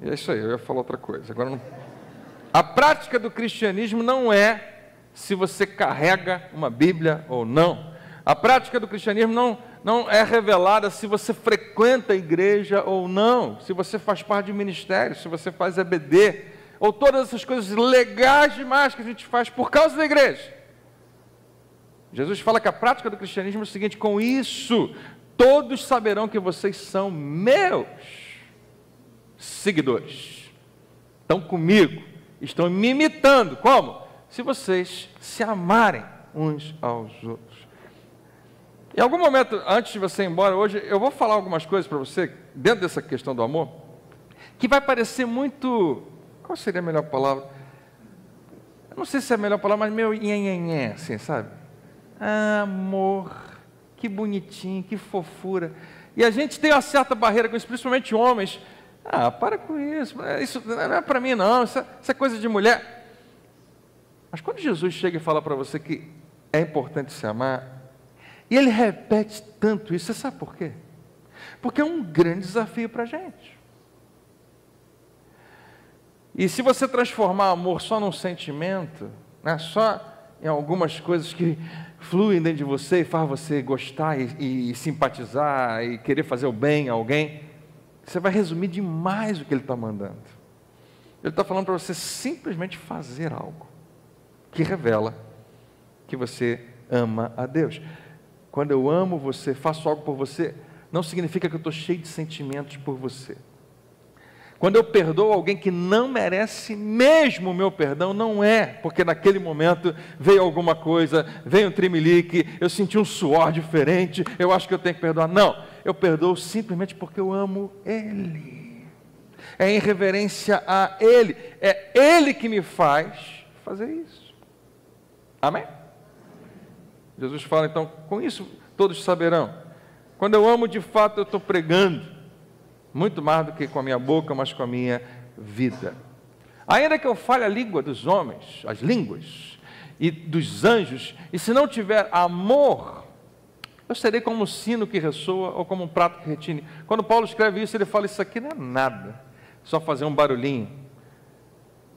E é isso aí, eu ia falar outra coisa. Agora não... A prática do cristianismo não é se você carrega uma Bíblia ou não. A prática do cristianismo não é revelada se você frequenta a igreja ou não, se você faz parte de ministério, se você faz EBD, ou todas essas coisas legais demais que a gente faz por causa da igreja. Jesus fala que a prática do cristianismo é o seguinte: com isso, todos saberão que vocês são meus seguidores. Estão comigo, estão me imitando. Como? Se vocês se amarem uns aos outros. Em algum momento, antes de você ir embora hoje, eu vou falar algumas coisas para você, dentro dessa questão do amor, que vai parecer muito... Qual seria a melhor palavra? Eu não sei se é a melhor palavra, mas meio nhenhenhé, assim, sabe? Amor, que bonitinho, que fofura. E a gente tem uma certa barreira com isso, principalmente homens. Para com isso, isso não é para mim não, isso é coisa de mulher. Mas quando Jesus chega e fala para você que é importante se amar, e ele repete tanto isso, você sabe por quê? Porque é um grande desafio para a gente. E se você transformar amor só num sentimento, né, só em algumas coisas que fluem dentro de você e faz você gostar e simpatizar e querer fazer o bem a alguém, você vai resumir demais o que ele está mandando. Ele está falando para você simplesmente fazer algo que revela que você ama a Deus. Quando eu amo você, faço algo por você, não significa que eu estou cheio de sentimentos por você. Quando eu perdoo alguém que não merece mesmo o meu perdão, não é porque naquele momento veio alguma coisa, veio um trimelique, eu senti um suor diferente, eu acho que eu tenho que perdoar. Não, eu perdoo simplesmente porque eu amo Ele. É em reverência a Ele. É Ele que me faz fazer isso. Amém? Jesus fala, então, com isso todos saberão. Quando eu amo, de fato, eu estou pregando, muito mais do que com a minha boca, mas com a minha vida. Ainda que eu fale a língua dos homens, as línguas, e dos anjos, e se não tiver amor, eu serei como um sino que ressoa, ou como um prato que retine. Quando Paulo escreve isso, ele fala, isso aqui não é nada, só fazer um barulhinho.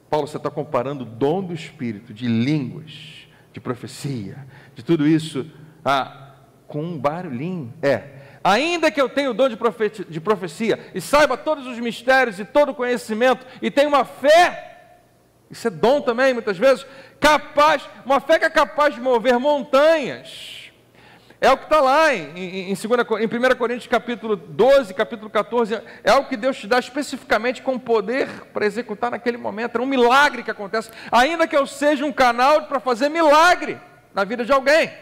Paulo, você está comparando o dom do Espírito, de línguas, de profecia, de tudo isso, com um barulhinho. Ainda que eu tenha o dom de profecia e saiba todos os mistérios e todo o conhecimento e tenha uma fé, isso é dom também muitas vezes, uma fé que é capaz de mover montanhas. É o que está lá em 1 Coríntios capítulo 12, capítulo 14, é algo que Deus te dá especificamente com poder para executar naquele momento, é um milagre que acontece, ainda que eu seja um canal para fazer milagre na vida de alguém.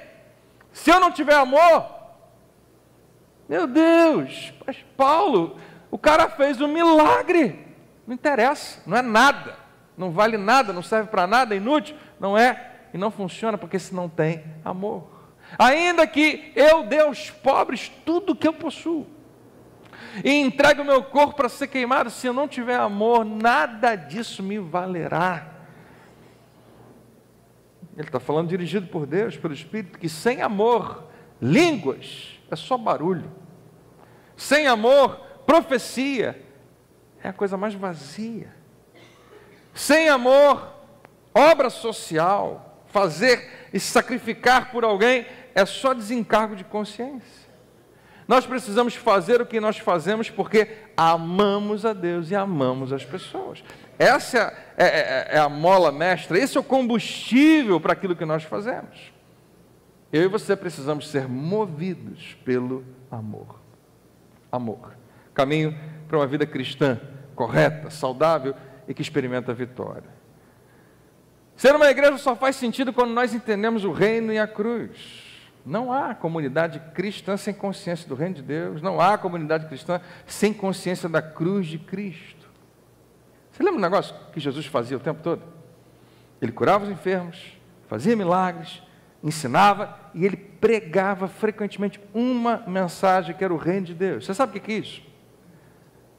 Se eu não tiver amor, meu Deus, mas Paulo, o cara fez um milagre, não interessa, não é nada, não vale nada, não serve para nada, é inútil, não é, e não funciona porque se não tem amor. Ainda que eu dê aos pobres tudo que eu possuo e entregue o meu corpo para ser queimado, se eu não tiver amor, nada disso me valerá. Ele está falando dirigido por Deus, pelo Espírito, que sem amor, línguas é só barulho. Sem amor, profecia é a coisa mais vazia. Sem amor, obra social, fazer e sacrificar por alguém é só desencargo de consciência. Nós precisamos fazer o que nós fazemos porque amamos a Deus e amamos as pessoas. Essa é a mola mestra, esse é o combustível para aquilo que nós fazemos. Eu e você precisamos ser movidos pelo amor. Amor. Caminho para uma vida cristã, correta, saudável e que experimenta a vitória. Ser uma igreja só faz sentido quando nós entendemos o reino e a cruz. Não há comunidade cristã sem consciência do reino de Deus. Não há comunidade cristã sem consciência da cruz de Cristo. Você lembra um negócio que Jesus fazia o tempo todo? Ele curava os enfermos, fazia milagres, ensinava e ele pregava frequentemente uma mensagem que era o reino de Deus. Você sabe o que é isso?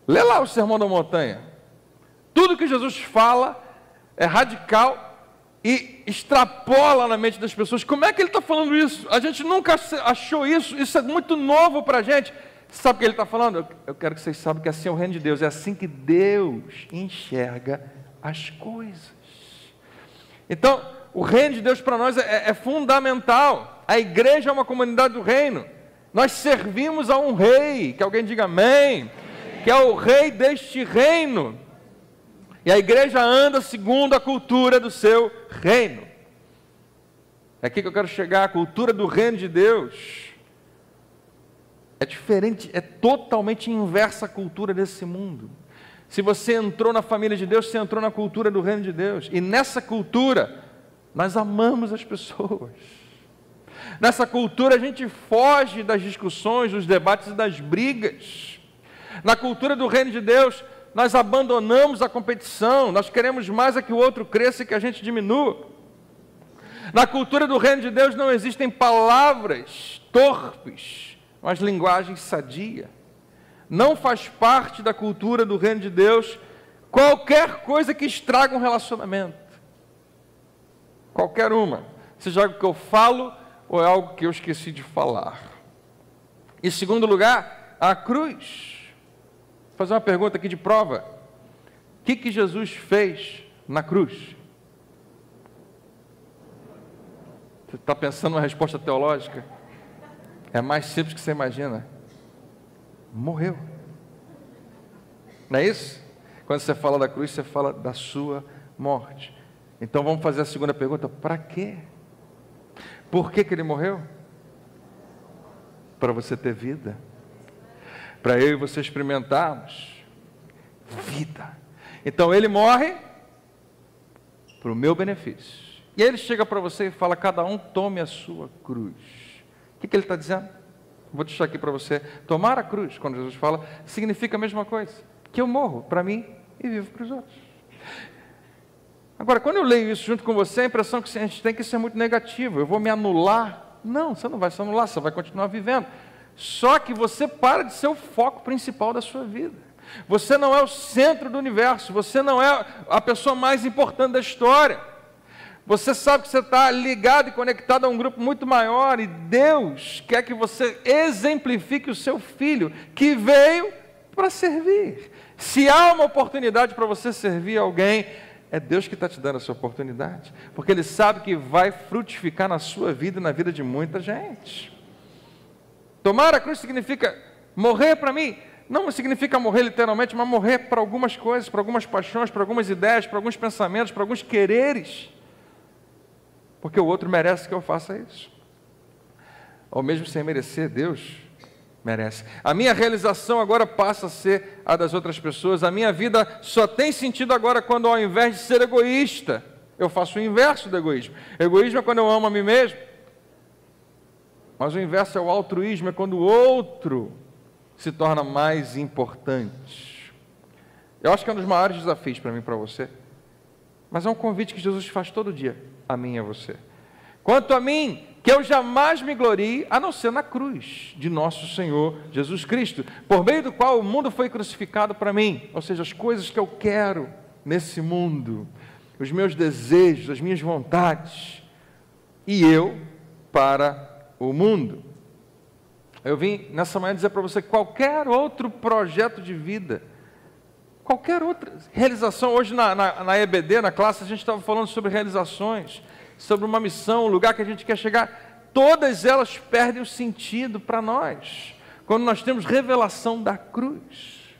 Lê lá o Sermão da Montanha. Tudo que Jesus fala é radical e extrapola na mente das pessoas. Como é que ele está falando isso? A gente nunca achou isso, isso é muito novo para a gente. Sabe o que ele está falando? Eu quero que vocês saibam que assim é o reino de Deus, é assim que Deus enxerga as coisas. Então, o reino de Deus para nós é fundamental. A igreja é uma comunidade do reino. Nós servimos a um rei, que alguém diga amém, que é o rei deste reino. E a igreja anda segundo a cultura do seu reino. É aqui que eu quero chegar, a cultura do reino de Deus é diferente, é totalmente inversa à cultura desse mundo. Se você entrou na família de Deus, você entrou na cultura do reino de Deus. E nessa cultura, nós amamos as pessoas. Nessa cultura a gente foge das discussões, dos debates e das brigas. Na cultura do reino de Deus, nós abandonamos a competição, nós queremos mais que o outro cresça e que a gente diminua. Na cultura do reino de Deus não existem palavras torpes, mas linguagem sadia. Não faz parte da cultura do reino de Deus qualquer coisa que estraga um relacionamento. Qualquer uma, seja algo que eu falo ou é algo que eu esqueci de falar. Em segundo lugar, a cruz. Vou fazer uma pergunta aqui de prova. O que Jesus fez na cruz? Você está pensando numa resposta teológica? É mais simples que você imagina. Morreu. Não é isso? Quando você fala da cruz, você fala da sua morte. Então vamos fazer a segunda pergunta. Para quê? Por que ele morreu? Para você ter vida. Para eu e você experimentarmos vida. Então ele morre para o meu benefício. E aí ele chega para você e fala: cada um tome a sua cruz. O que ele está dizendo? Vou deixar aqui para você. Tomar a cruz, quando Jesus fala, significa a mesma coisa. Que eu morro para mim e vivo para os outros. Agora, quando eu leio isso junto com você, a impressão que a gente tem que isso é muito negativo. Eu vou me anular. Não, você não vai se anular, você vai continuar vivendo. Só que você para de ser o foco principal da sua vida. Você não é o centro do universo, você não é a pessoa mais importante da história. Você sabe que você está ligado e conectado a um grupo muito maior e Deus quer que você exemplifique o seu filho, que veio para servir. Se há uma oportunidade para você servir alguém, é Deus que está te dando essa oportunidade, porque Ele sabe que vai frutificar na sua vida e na vida de muita gente. Tomar a cruz significa morrer para mim. Não significa morrer literalmente, mas morrer para algumas coisas, para algumas paixões, para algumas ideias, para alguns pensamentos, para alguns quereres. Porque o outro merece que eu faça isso. Ou mesmo sem merecer, Deus merece. A minha realização agora passa a ser a das outras pessoas. A minha vida só tem sentido agora quando, ao invés de ser egoísta, eu faço o inverso do egoísmo. Egoísmo é quando eu amo a mim mesmo. Mas o inverso é o altruísmo, é quando o outro se torna mais importante. Eu acho que é um dos maiores desafios para mim e para você. Mas é um convite que Jesus faz todo dia, a mim e a você. Quanto a mim, que eu jamais me glorie, a não ser na cruz de nosso Senhor Jesus Cristo, por meio do qual o mundo foi crucificado para mim, ou seja, as coisas que eu quero nesse mundo, os meus desejos, as minhas vontades, e eu para o mundo. Eu vim nessa manhã dizer para você que qualquer outro projeto de vida, qualquer outra realização, hoje na EBD, na classe, a gente estava falando sobre realizações, sobre uma missão, um lugar que a gente quer chegar, todas elas perdem o sentido para nós, quando nós temos revelação da cruz.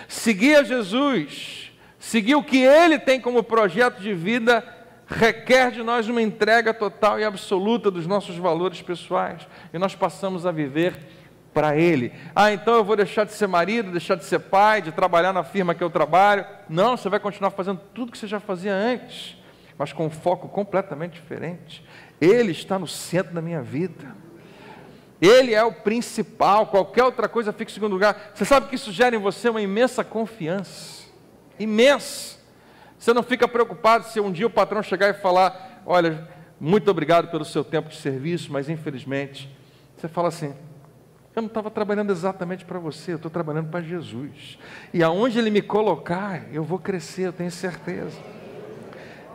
Seguir a Jesus, seguir o que Ele tem como projeto de vida, requer de nós uma entrega total e absoluta dos nossos valores pessoais, e nós passamos a viver para Ele. Então eu vou deixar de ser marido, deixar de ser pai, de trabalhar na firma que eu trabalho. Não, você vai continuar fazendo tudo que você já fazia antes, mas com um foco completamente diferente. Ele está no centro da minha vida. Ele é o principal, qualquer outra coisa fica em segundo lugar. Você sabe que isso gera em você uma imensa confiança, imensa. Você não fica preocupado se um dia o patrão chegar e falar, olha, muito obrigado pelo seu tempo de serviço, mas infelizmente, você fala assim, eu não estava trabalhando exatamente para você, eu estou trabalhando para Jesus. E aonde Ele me colocar, eu vou crescer, eu tenho certeza.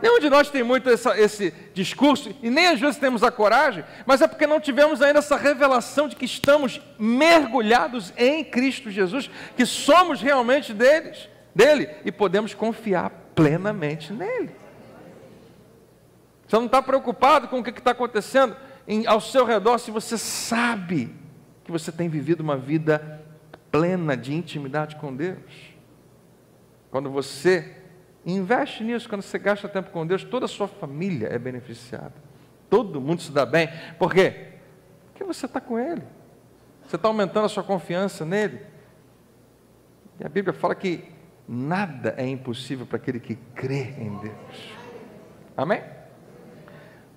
Nenhum de nós tem muito esse discurso, e nem às vezes temos a coragem, mas é porque não tivemos ainda essa revelação de que estamos mergulhados em Cristo Jesus, que somos realmente dele, e podemos confiar plenamente nele. Você não está preocupado com o que está acontecendo ao seu redor, se você sabe que você tem vivido uma vida plena de intimidade com Deus. Quando você investe nisso, quando você gasta tempo com Deus, toda a sua família é beneficiada, todo mundo se dá bem. Por quê? Porque você está com Ele, você está aumentando a sua confiança nele. E a Bíblia fala que nada é impossível para aquele que crê em Deus. Amém?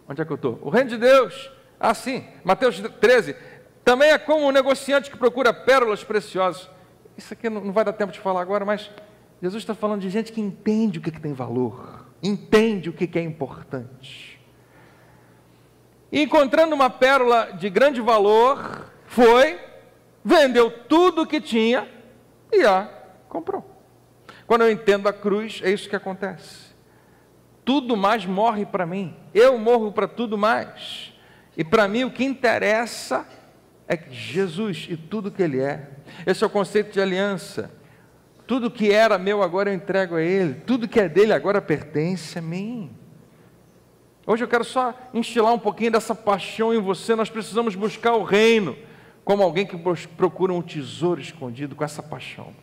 Onde é que eu estou? O reino de Deus, sim, Mateus 13, também é como um negociante que procura pérolas preciosas. Isso aqui não vai dar tempo de falar agora, mas Jesus está falando de gente que entende o que tem valor, entende o que é importante. E encontrando uma pérola de grande valor, vendeu tudo o que tinha e a comprou. Quando eu entendo a cruz, é isso que acontece. Tudo mais morre para mim. Eu morro para tudo mais. E para mim o que interessa é que Jesus e tudo que Ele é. Esse é o conceito de aliança. Tudo que era meu agora eu entrego a Ele. Tudo que é dele agora pertence a mim. Hoje eu quero só instilar um pouquinho dessa paixão em você. Nós precisamos buscar o reino como alguém que procura um tesouro escondido com essa paixão.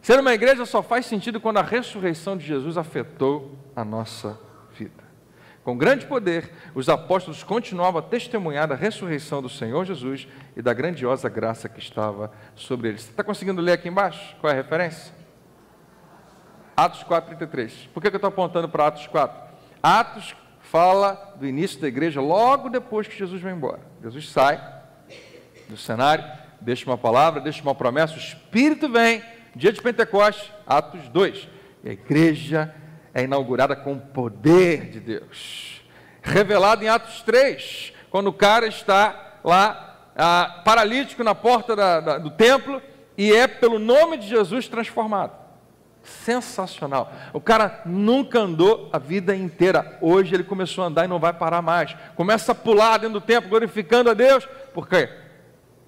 Ser uma igreja só faz sentido quando a ressurreição de Jesus afetou a nossa vida. Com grande poder, os apóstolos continuavam a testemunhar da ressurreição do Senhor Jesus e da grandiosa graça que estava sobre eles. Você está conseguindo ler aqui embaixo? Qual é a referência? Atos 4:33. Por que eu estou apontando para Atos 4? Atos fala do início da igreja logo depois que Jesus vai embora. Jesus sai do cenário, deixa uma palavra, deixa uma promessa, o Espírito vem. Dia de Pentecostes, Atos 2, e a igreja é inaugurada com o poder de Deus, revelado em Atos 3, quando o cara está lá, paralítico na porta do templo, e é pelo nome de Jesus transformado. Sensacional. O cara nunca andou a vida inteira, hoje ele começou a andar e não vai parar mais, começa a pular dentro do templo, glorificando a Deus. Por quê?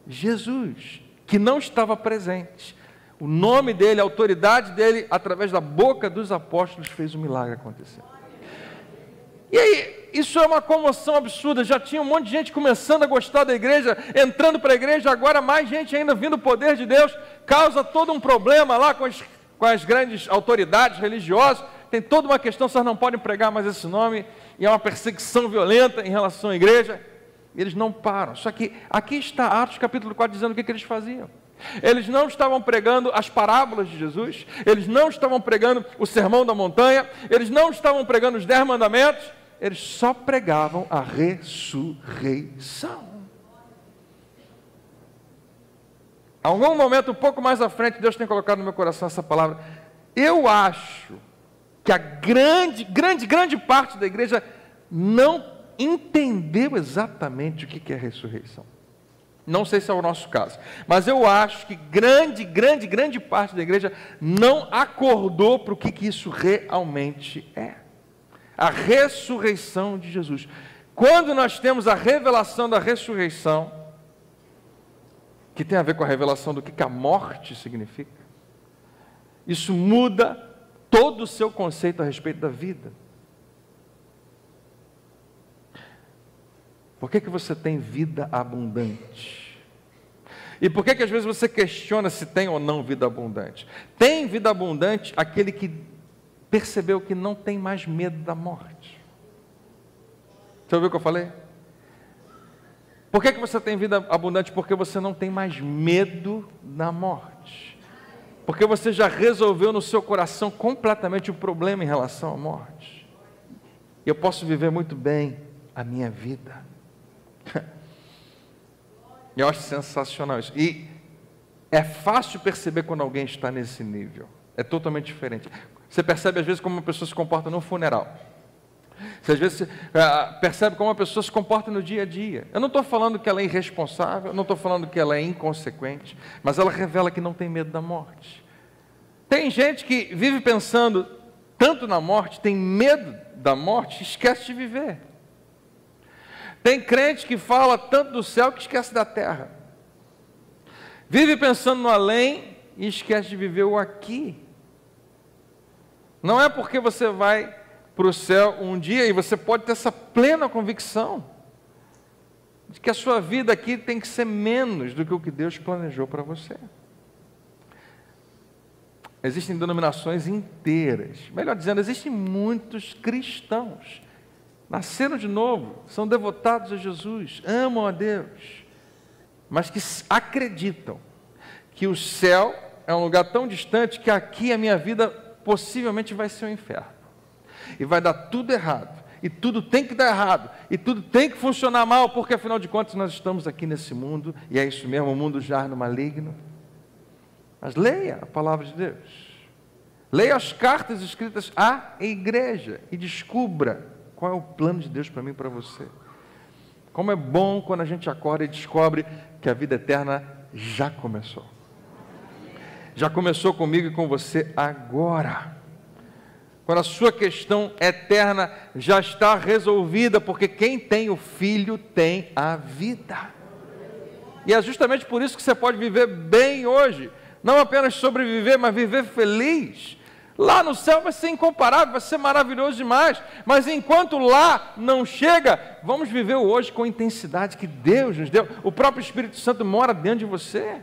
Jesus, que não estava presente, o nome dele, a autoridade dele, através da boca dos apóstolos, fez o milagre acontecer. E aí, isso é uma comoção absurda. Já tinha um monte de gente começando a gostar da igreja, entrando para a igreja, agora mais gente ainda vindo o poder de Deus, causa todo um problema lá com as grandes autoridades religiosas, tem toda uma questão, vocês não podem pregar mais esse nome, e é uma perseguição violenta em relação à igreja, e eles não param. Só que aqui está Atos capítulo 4 dizendo o que eles faziam. Eles não estavam pregando as parábolas de Jesus, eles não estavam pregando o sermão da montanha, eles não estavam pregando os 10 mandamentos, eles só pregavam a ressurreição. Algum momento, um pouco mais à frente, Deus tem colocado no meu coração essa palavra. Eu acho que a grande parte da igreja não entendeu exatamente o que é ressurreição. Não sei se é o nosso caso, mas eu acho que grande parte da igreja não acordou para o que isso realmente é. A ressurreição de Jesus. Quando nós temos a revelação da ressurreição, que tem a ver com a revelação do que a morte significa, isso muda todo o seu conceito a respeito da vida. Por que você tem vida abundante? E por que às vezes você questiona se tem ou não vida abundante? Tem vida abundante aquele que percebeu que não tem mais medo da morte. Você ouviu o que eu falei? Por que você tem vida abundante? Porque você não tem mais medo da morte. Porque você já resolveu no seu coração completamente o problema em relação à morte. Eu posso viver muito bem a minha vida. Eu acho sensacional isso. E é fácil perceber quando alguém está nesse nível. É totalmente diferente. Você percebe às vezes como uma pessoa se comporta no funeral. Você às vezes percebe como uma pessoa se comporta no dia a dia. Eu não estou falando que ela é irresponsável, eu não estou falando que ela é inconsequente, mas ela revela que não tem medo da morte. Tem gente que vive pensando tanto na morte, tem medo da morte, esquece de viver. Tem crente que fala tanto do céu que esquece da terra. Vive pensando no além e esquece de viver o aqui. Não é porque você vai para o céu um dia, e você pode ter essa plena convicção de que a sua vida aqui tem que ser menos do que o que Deus planejou para você. Existem denominações inteiras, melhor dizendo, existem muitos cristãos, nasceram de novo, são devotados a Jesus, amam a Deus, mas que acreditam que o céu é um lugar tão distante que aqui a minha vida possivelmente vai ser um inferno. E vai dar tudo errado, e tudo tem que dar errado, e tudo tem que funcionar mal, porque afinal de contas nós estamos aqui nesse mundo, e é isso mesmo, o mundo jaz no maligno. Mas leia a palavra de Deus, leia as cartas escritas à igreja, e descubra qual é o plano de Deus para mim e para você. Como é bom quando a gente acorda e descobre que a vida eterna já começou. Já começou comigo e com você agora. Quando a sua questão eterna já está resolvida, porque quem tem o Filho tem a vida. E é justamente por isso que você pode viver bem hoje. Não apenas sobreviver, mas viver feliz. Lá no céu vai ser incomparável, vai ser maravilhoso demais. Mas enquanto lá não chega, vamos viver o hoje com a intensidade que Deus nos deu. O próprio Espírito Santo mora dentro de você.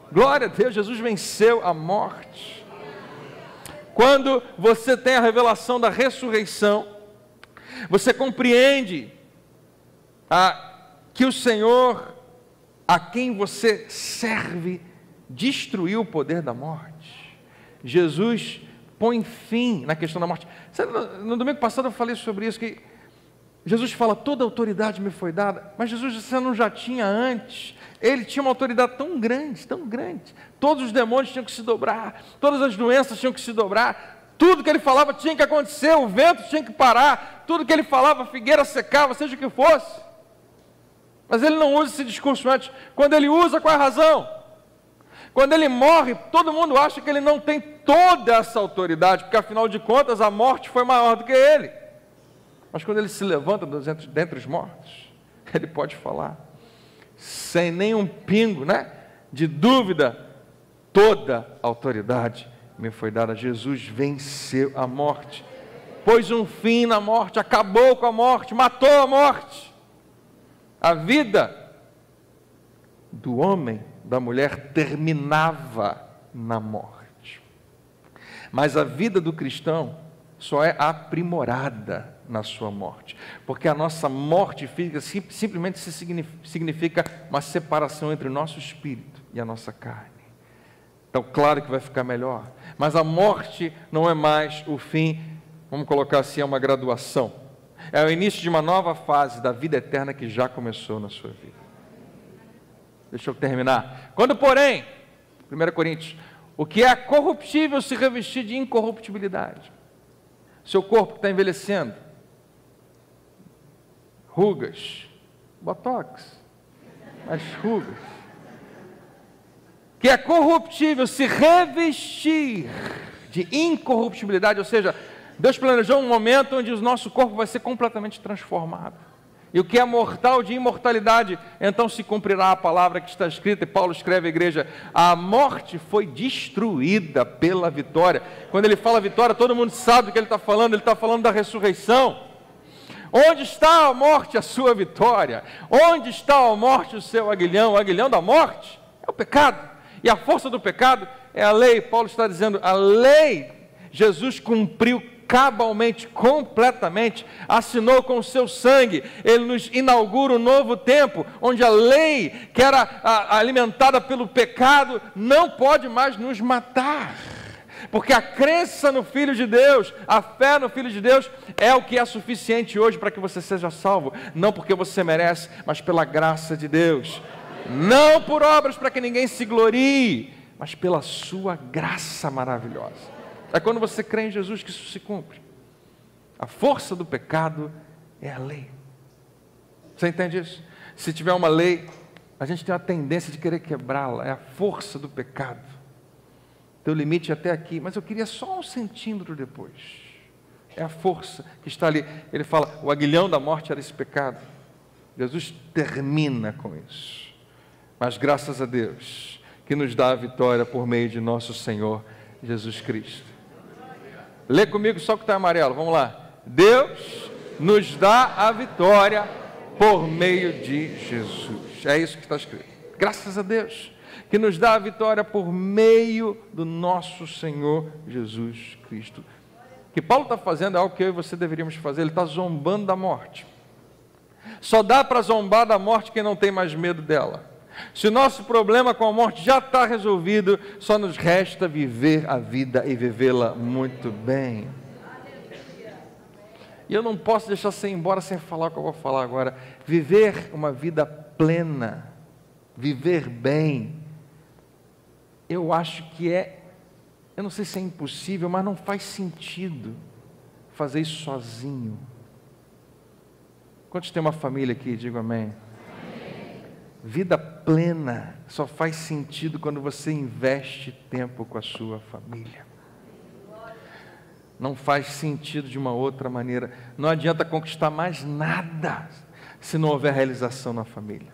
Glória a Deus, Jesus venceu a morte. Quando você tem a revelação da ressurreição, você compreende que o Senhor, a quem você serve, destruiu o poder da morte. Jesus põe fim na questão da morte. No domingo passado eu falei sobre isso, que Jesus fala, toda autoridade me foi dada, mas Jesus você não já tinha antes. Ele tinha uma autoridade tão grande, todos os demônios tinham que se dobrar, todas as doenças tinham que se dobrar, tudo que ele falava tinha que acontecer, o vento tinha que parar, tudo que ele falava, a figueira secava, seja o que fosse. Mas ele não usa esse discurso antes. Quando ele usa, qual é a razão? Quando ele morre, todo mundo acha que ele não tem toda essa autoridade, porque afinal de contas a morte foi maior do que ele. Mas quando ele se levanta dentre os mortos, ele pode falar, sem nenhum pingo, de dúvida, toda a autoridade me foi dada. Jesus venceu a morte. pôs um fim na morte, acabou com a morte, matou a morte. A vida do homem, da mulher, terminava na morte. Mas a vida do cristão só é aprimorada na sua morte, porque a nossa morte física simplesmente significa uma separação entre o nosso espírito e a nossa carne. Então, claro que vai ficar melhor, mas a morte não é mais o fim, vamos colocar assim, é uma graduação. É o início de uma nova fase da vida eterna que já começou na sua vida. Deixa eu terminar. Quando, porém, 1 Coríntios, o que é corruptível se revestir de incorruptibilidade. Seu corpo está envelhecendo, rugas, botox, mas rugas. Que é corruptível se revestir de incorruptibilidade, ou seja, Deus planejou um momento onde o nosso corpo vai ser completamente transformado. E o que é mortal de imortalidade, então se cumprirá a palavra que está escrita, e Paulo escreve à igreja, a morte foi destruída pela vitória. Quando ele fala vitória, todo mundo sabe do que ele está falando da ressurreição. Onde está a morte, a sua vitória? Onde está a morte, o seu aguilhão? O aguilhão da morte é o pecado, e a força do pecado é a lei. Paulo está dizendo, a lei, Jesus cumpriu cabalmente, completamente, assinou com o seu sangue. Ele nos inaugura um novo tempo, onde a lei, que era alimentada pelo pecado, não pode mais nos matar, porque a crença no Filho de Deus, a fé no Filho de Deus, é o que é suficiente hoje para que você seja salvo, não porque você merece, mas pela graça de Deus, não por obras para que ninguém se glorie, mas pela sua graça maravilhosa. É quando você crê em Jesus que isso se cumpre. A força do pecado é a lei. Você entende isso? Se tiver uma lei, a gente tem uma tendência de querer quebrá-la. É a força do pecado. Teu limite é até aqui, mas eu queria só 1 centímetro depois. É a força que está ali. Ele fala, o aguilhão da morte era esse pecado. Jesus termina com isso. Mas graças a Deus, que nos dá a vitória por meio de nosso Senhor Jesus Cristo. Lê comigo só o que está amarelo, vamos lá. Deus nos dá a vitória por meio de Jesus. É isso que está escrito. Graças a Deus, que nos dá a vitória por meio do nosso Senhor Jesus Cristo. O que Paulo está fazendo é algo que eu e você deveríamos fazer. Ele está zombando da morte. Só dá para zombar da morte quem não tem mais medo dela. Se o nosso problema com a morte já está resolvido, só nos resta viver a vida e vivê-la muito bem. E eu não posso deixar você ir embora sem falar o que eu vou falar agora. Viver uma vida plena, viver bem, eu acho que eu não sei se é impossível, mas não faz sentido fazer isso sozinho. Quantos tem uma família aqui? Digo amém. Vida plena só faz sentido quando você investe tempo com a sua família. Não faz sentido de uma outra maneira. Não adianta conquistar mais nada se não houver realização na família.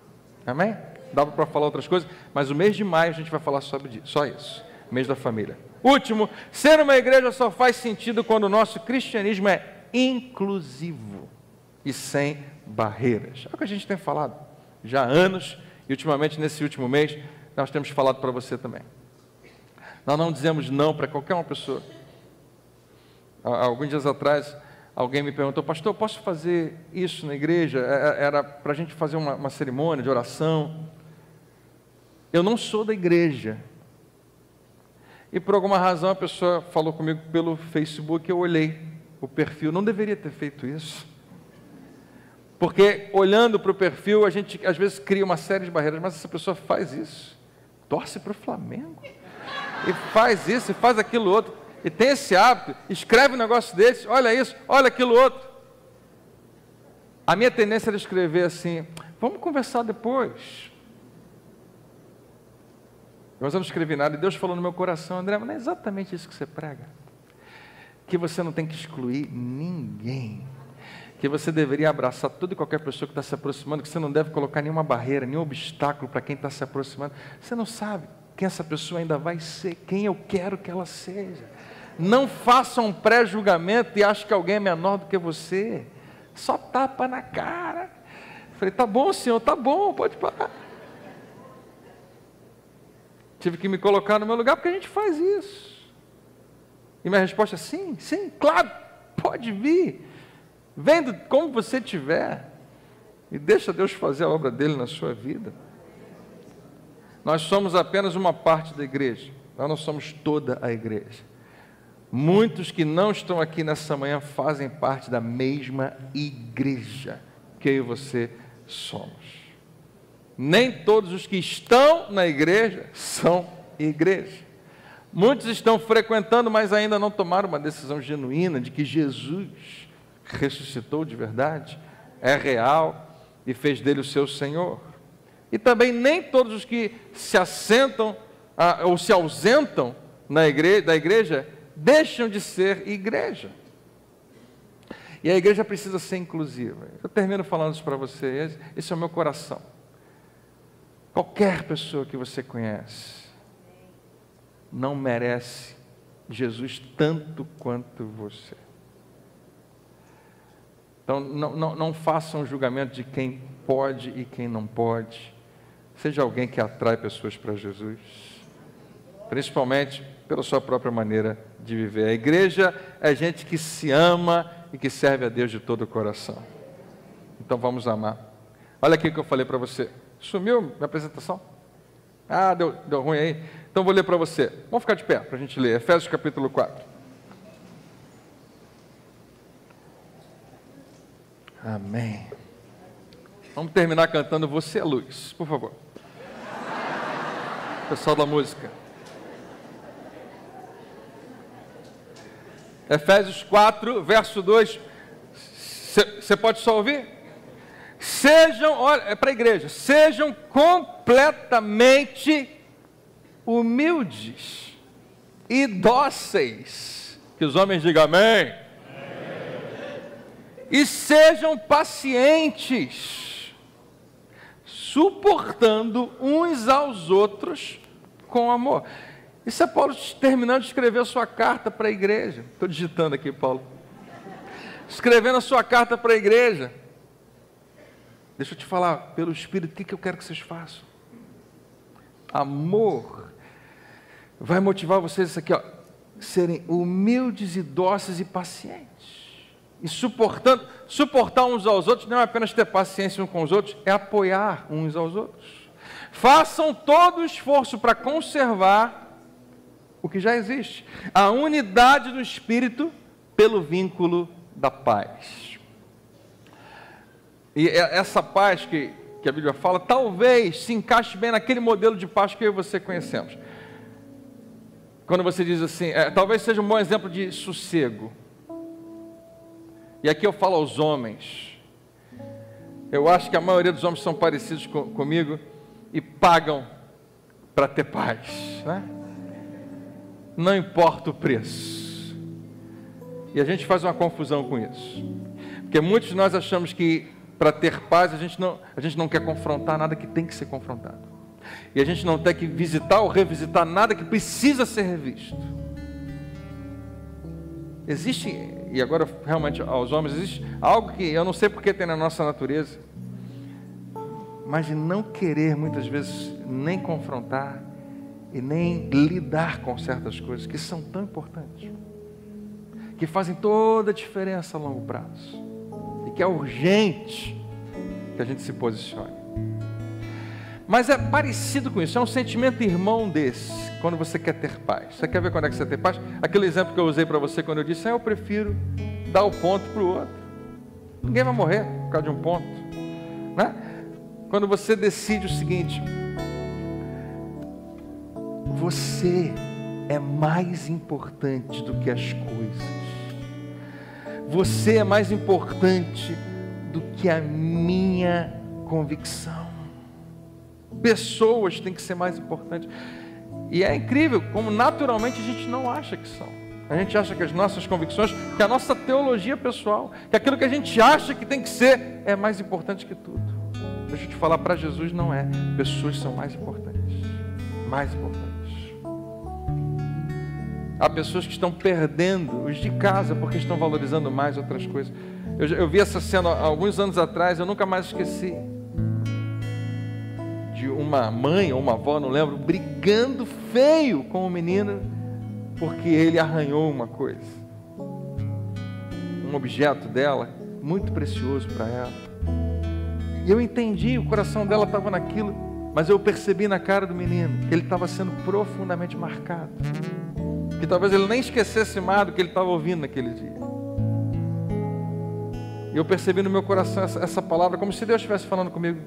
Amém? Dava para falar outras coisas, mas o mês de maio a gente vai falar sobre só isso. Mês da família. Último, ser uma igreja só faz sentido quando o nosso cristianismo é inclusivo e sem barreiras. É o que a gente tem falado já há anos, e ultimamente, nesse último mês, nós temos falado para você também. Nós não dizemos não para qualquer uma pessoa. Alguns dias atrás, alguém me perguntou, pastor, posso fazer isso na igreja? Era para a gente fazer uma cerimônia de oração. Eu não sou da igreja. E por alguma razão a pessoa falou comigo pelo Facebook, eu olhei o perfil, não deveria ter feito isso. Porque olhando para o perfil, a gente às vezes cria uma série de barreiras, mas essa pessoa faz isso, torce para o Flamengo, e faz isso, e faz aquilo outro, e tem esse hábito, escreve um negócio desse, olha isso, olha aquilo outro. A minha tendência era escrever assim, vamos conversar depois. Mas eu não escrevi nada, e Deus falou no meu coração, André, mas não é exatamente isso que você prega, que você não tem que excluir ninguém, que você deveria abraçar toda e qualquer pessoa que está se aproximando, que você não deve colocar nenhuma barreira, nenhum obstáculo para quem está se aproximando. Você não sabe quem essa pessoa ainda vai ser, quem eu quero que ela seja. Não faça um pré-julgamento e ache que alguém é menor do que você. Só tapa na cara. Falei, tá bom, senhor, tá bom, pode parar. Tive que me colocar no meu lugar porque a gente faz isso. E minha resposta é sim, sim, claro, pode vir. Vem como você tiver. E deixa Deus fazer a obra dele na sua vida. Nós somos apenas uma parte da igreja. Nós não somos toda a igreja. Muitos que não estão aqui nessa manhã fazem parte da mesma igreja que eu e você somos. Nem todos os que estão na igreja são igreja. Muitos estão frequentando, mas ainda não tomaram uma decisão genuína de que Jesus ressuscitou de verdade, é real e fez dele o seu Senhor. E também nem todos os que se assentam ou se ausentam da igreja deixam de ser igreja. E a igreja precisa ser inclusiva. Eu termino falando isso para vocês. Esse é o meu coração. Qualquer pessoa que você conhece não merece Jesus tanto quanto você. Então não faça um julgamento de quem pode e quem não pode. Seja alguém que atrai pessoas para Jesus, principalmente pela sua própria maneira de viver. A igreja é gente que se ama e que serve a Deus de todo o coração. Então vamos amar. Olha aqui o que eu falei para você. Sumiu minha apresentação? Ah, deu ruim aí. Então vou ler para você. Vamos ficar de pé para a gente ler. Efésios capítulo 4. Amém. Vamos terminar cantando Você é Luz, por favor. Pessoal da música. Efésios 4, verso 2. Você pode só ouvir? Sejam, olha, é para a igreja, sejam completamente humildes e dóceis. Que os homens digam amém. E sejam pacientes, suportando uns aos outros com amor. Isso é Paulo terminando de escrever a sua carta para a igreja. Estou digitando aqui, Paulo. Escrevendo a sua carta para a igreja. Deixa eu te falar, pelo Espírito, o que eu quero que vocês façam? Amor vai motivar vocês isso aqui, ó, serem humildes e dóceis e pacientes. E suportar uns aos outros não é apenas ter paciência uns com os outros, é apoiar uns aos outros. Façam todo o esforço para conservar o que já existe, a unidade do Espírito pelo vínculo da paz. E essa paz que a Bíblia fala, talvez se encaixe bem naquele modelo de paz que eu e você conhecemos. Quando você diz assim, talvez seja um bom exemplo de sossego. E aqui eu falo aos homens. Eu acho que a maioria dos homens são parecidos comigo e pagam para ter paz, né? Não importa o preço. E a gente faz uma confusão com isso. Porque muitos de nós achamos que para ter paz a gente não quer confrontar nada que tem que ser confrontado. E a gente não tem que visitar ou revisitar nada que precisa ser revisto. Existe, e agora realmente aos homens, existe algo que eu não sei porque tem na nossa natureza, mas de não querer muitas vezes nem confrontar e nem lidar com certas coisas que são tão importantes, que fazem toda a diferença a longo prazo, e que é urgente que a gente se posicione. Mas é parecido com isso, é um sentimento irmão desse, quando você quer ter paz. Você quer ver quando é que você tem paz? Aquele exemplo que eu usei para você quando eu disse, eu prefiro dar o ponto para o outro. Ninguém vai morrer por causa de um ponto, né? Quando você decide o seguinte, você é mais importante do que as coisas. Você é mais importante do que a minha convicção. Pessoas têm que ser mais importantes. E é incrível como naturalmente a gente não acha que são. A gente acha que as nossas convicções, que a nossa teologia pessoal, que aquilo que a gente acha que tem que ser, é mais importante que tudo. Deixa eu te falar, para Jesus não é. Pessoas são mais importantes. Mais importantes. Há pessoas que estão perdendo os de casa porque estão valorizando mais outras coisas. Eu vi essa cena há alguns anos atrás, eu nunca mais esqueci. De uma mãe ou uma avó, não lembro, brigando feio com o menino porque ele arranhou uma coisa. Um objeto dela, muito precioso para ela. E eu entendi, o coração dela estava naquilo, mas eu percebi na cara do menino que ele estava sendo profundamente marcado. Que talvez ele nem esquecesse mais do que ele estava ouvindo naquele dia. E eu percebi no meu coração essa palavra, como se Deus estivesse falando comigo: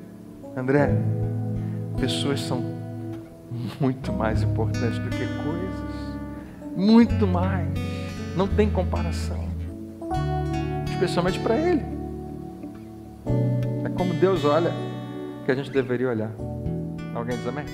André, pessoas são muito mais importantes do que coisas. Muito mais. Não tem comparação. Especialmente para Ele. É como Deus olha que a gente deveria olhar. Alguém diz amém?